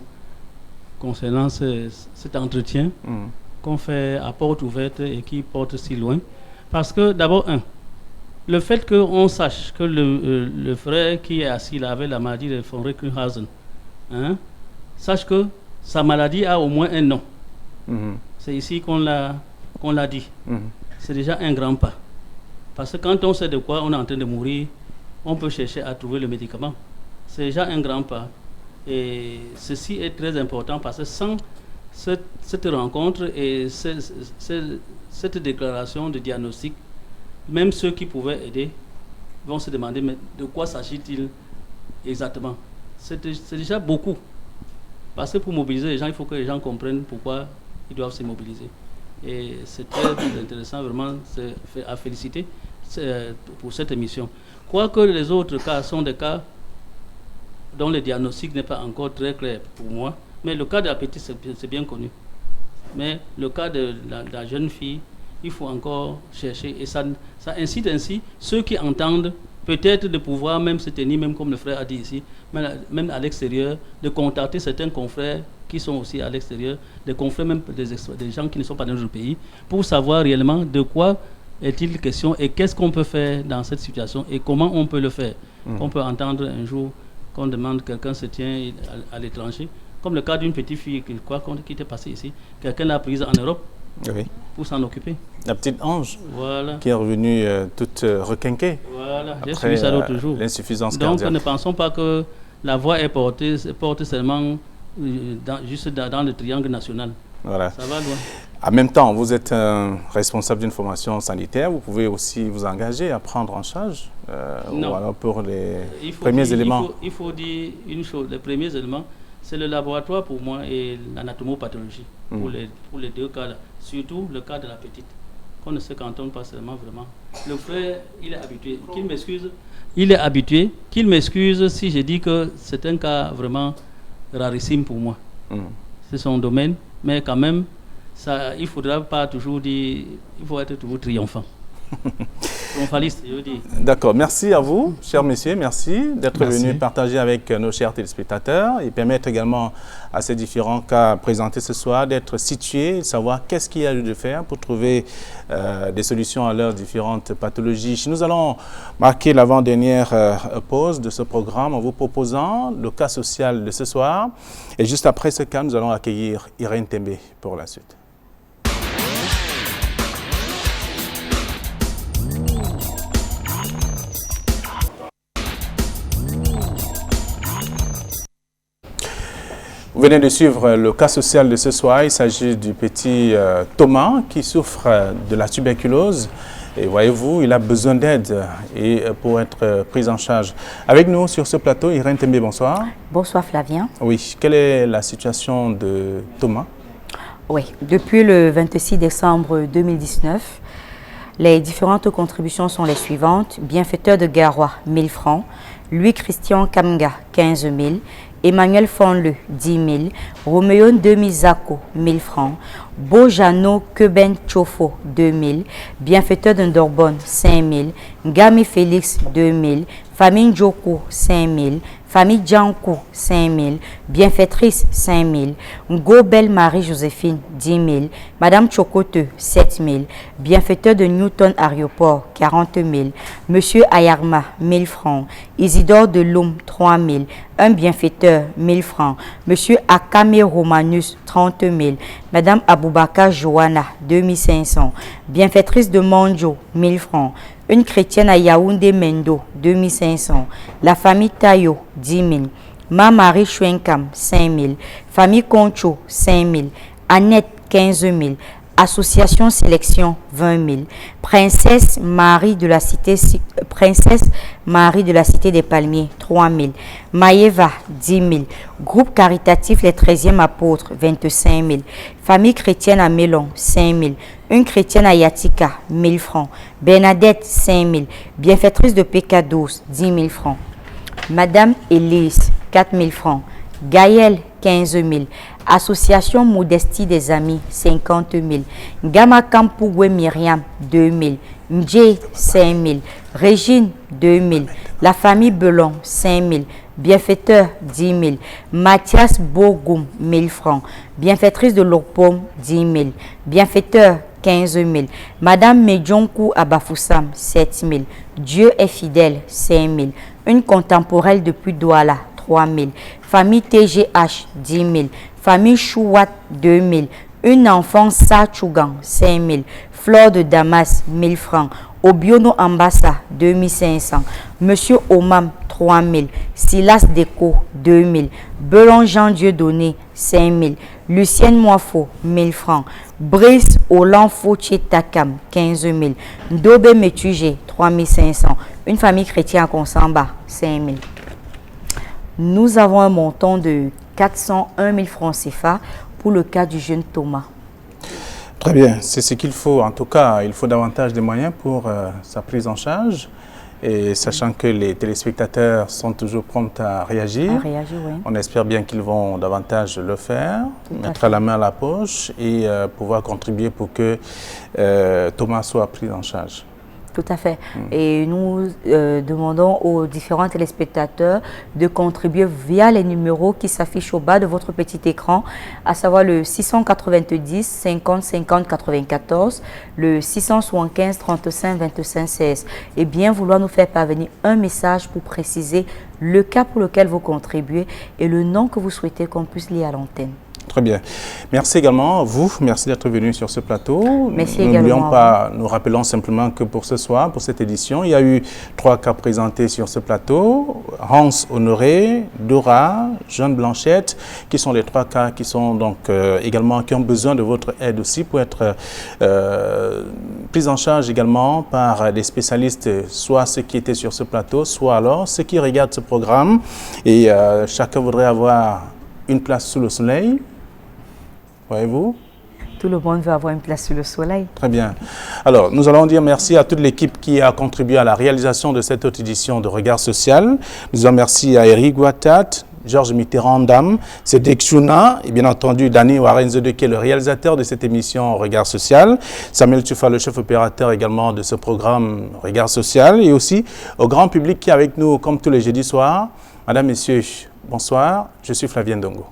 concernant cet entretien qu'on fait à porte ouverte et qui porte si loin. Parce que d'abord, le fait qu'on sache que le frère qui est assis là avec la maladie de von Recklinghausen, sache que sa maladie a au moins un nom. C'est ici qu'on l'a dit. C'est déjà un grand pas. Parce que quand on sait de quoi on est en train de mourir, on peut chercher à trouver le médicament. C'est déjà un grand pas. Et ceci est très important parce que sans cette rencontre et cette déclaration de diagnostic, même ceux qui pouvaient aider vont se demander mais de quoi s'agit-il exactement. C'est déjà beaucoup. Parce que pour mobiliser les gens, il faut que les gens comprennent pourquoi ils doivent se mobiliser. Et c'est très intéressant, vraiment, c'est à féliciter pour cette émission. Quoique les autres cas sont des cas dont le diagnostic n'est pas encore très clair pour moi, mais le cas de l'appétit, c'est bien connu. Mais le cas de la jeune fille il faut encore chercher. Et ça incite ainsi ceux qui entendent peut-être de pouvoir même se tenir, même comme le frère a dit ici, même à l'extérieur, de contacter certains confrères qui sont aussi à l'extérieur, des confrères même des gens qui ne sont pas dans notre pays, pour savoir réellement de quoi est-il question et qu'est-ce qu'on peut faire dans cette situation et comment on peut le faire. On peut entendre un jour qu'on demande, quelqu'un se tient à l'étranger, comme le cas d'une petite fille qui était passée ici, quelqu'un l'a prise en Europe pour s'en occuper. La petite Ange, voilà, qui est revenue toute requinquée. Voilà, j'ai suivi ça l'autre jour. L'insuffisance cardiaque. Donc cardiaque. ne pensons pas que la voix est porte seulement juste dans le triangle national. Voilà. Ça va loin. En même temps, vous êtes responsable d'une formation sanitaire, vous pouvez aussi vous engager à prendre en charge ou alors pour les premiers éléments. Il faut dire une chose, les premiers éléments, c'est le laboratoire pour moi et l'anatomopathologie pour les deux cas, là. Surtout le cas de la petite, qu'on ne se cantonne pas seulement vraiment. Le frère, il est habitué, qu'il m'excuse, qu'il m'excuse si je dis que c'est un cas vraiment rarissime pour moi. C'est son domaine, mais quand même, ça, il ne faudra pas toujours dire, il faut être toujours triomphant. Triomphaliste, je veux dire. D'accord, merci à vous, chers messieurs, merci d'être venus partager avec nos chers téléspectateurs et permettre également à ces différents cas présentés ce soir d'être situés, savoir qu'est-ce qu'il y a lieu de faire pour trouver des solutions à leurs différentes pathologies. Nous allons marquer l'avant-dernière pause de ce programme en vous proposant le cas social de ce soir. Et juste après ce cas, nous allons accueillir Irène Tembe pour la suite. Vous venez de suivre le cas social de ce soir. Il s'agit du petit Thomas qui souffre de la tuberculose. Et voyez-vous, il a besoin d'aide et pour être pris en charge. Avec nous sur ce plateau, Irène Tembe, bonsoir. Bonsoir Flavien. Oui, quelle est la situation de Thomas? Oui, depuis le 26 décembre 2019, les différentes contributions sont les suivantes. Bienfaiteur de Garoua, 1000 francs. Louis Christian Kamga, 15 000. Emmanuel Fonle, 10 000. Roméon Demizako, 1000 francs. Bojano Keben Chofo, 2 000. Bienfaiteur de Ndorbonne, 5 000. Ngami Félix, 2 000. Famille Djoko, 5 000. Famille Djankou, 5 000. Bienfaitrice, 5 000. Ngobel Marie-Joséphine, 10 000. Madame Chocote, 7 000. Bienfaiteur de Newton Aéroport, 40 000. Monsieur Ayarma, 1000 francs. Isidore de Loum, 3 000. Un bienfaiteur, 1000 francs. Monsieur Akame Romanus, 30 000. Madame Aboubaka Johanna, 2500. Bienfaitrice de Monjo, 1000 francs. Une chrétienne à Yaoundé Mendo, 2500. La famille Tayo, 10 000. Ma Marie Chouenkam, 5 000. Famille Concho, 5 000. Annette, 15 000. Association Sélection, 20 000. Princesse Marie de la Cité des Palmiers, 3 000. Maïeva, 10 000. Groupe caritatif Les 13e Apôtres, 25 000. Famille chrétienne à Mélon, 5 000. Une chrétienne à Yatika, 1000 francs. Bernadette, 5 000. Bienfaitrice de PK12, 10 000 francs. Madame Élise, 4 000 francs. Gaël, 15 000. Association Modestie des Amis, 50 000. Gama Kampouwe Myriam, 2 000. Ndje, 5 000. Régine, 2 000. La famille Belon, 5 000. Bienfaiteur, 10 000. Mathias Bogoum, 1000 francs. Bienfaitrice de Lopom, 10 000. Bienfaiteur, 15 000. Madame Medjonkou Abafoussam, 7 000. Dieu est fidèle, 5 000. Une contemporaine depuis Douala, 3 000. Famille TGH, 10 000. Famille Chouat, 2 000. Une enfant Sachougan, 5 000. Fleur de Damas, 1000 francs. Obiono Ambassa, 2500. Monsieur Omam, 3 000. Silas Deco, 2 000. Belon Jean Dieudonné, 5 000. Lucienne Moifo, 1000 francs. Brice Olan Fauché Takam, 15 000. Ndobe Metugé, 3 500. Une famille chrétienne à Konsamba, 5 000. Nous avons un montant de 401 000 francs CFA pour le cas du jeune Thomas. Très bien, c'est ce qu'il faut. En tout cas, il faut davantage de moyens pour sa prise en charge. Et sachant que les téléspectateurs sont toujours prompts à réagir, oui. On espère bien qu'ils vont davantage le faire, mettre la main à la poche et pouvoir contribuer pour que Thomas soit pris en charge. Tout à fait. Et nous demandons aux différents téléspectateurs de contribuer via les numéros qui s'affichent au bas de votre petit écran, à savoir le 690 50 50 94, le 675 35 25 16. Et bien vouloir nous faire parvenir un message pour préciser le cas pour lequel vous contribuez et le nom que vous souhaitez qu'on puisse lire à l'antenne. Très bien. Merci également à vous. Merci d'être venu sur ce plateau. Merci également. N'oublions pas, nous rappelons simplement que pour ce soir, pour cette édition, il y a eu 3 cas présentés sur ce plateau. Hans Honoré, Dora, Jeanne Blanchette, qui sont les 3 cas qui sont donc également, qui ont besoin de votre aide aussi pour être pris en charge également par des spécialistes, soit ceux qui étaient sur ce plateau, soit alors ceux qui regardent ce programme. Et chacun voudrait avoir une place sous le soleil. Voyez-vous? Tout le monde veut avoir une place sous le soleil. Très bien. Alors, nous allons dire merci à toute l'équipe qui a contribué à la réalisation de cette autre édition de Regard Social. Nous disons merci à Eric Guatat, Georges Mitterrand-Dam, Cédric Chouna et bien entendu Dani Warenzede qui est le réalisateur de cette émission Regard Social, Samuel Tufa, le chef opérateur également de ce programme Regard Social et aussi au grand public qui est avec nous comme tous les jeudis soirs. Madame, Messieurs, bonsoir, je suis Flavien Dongo.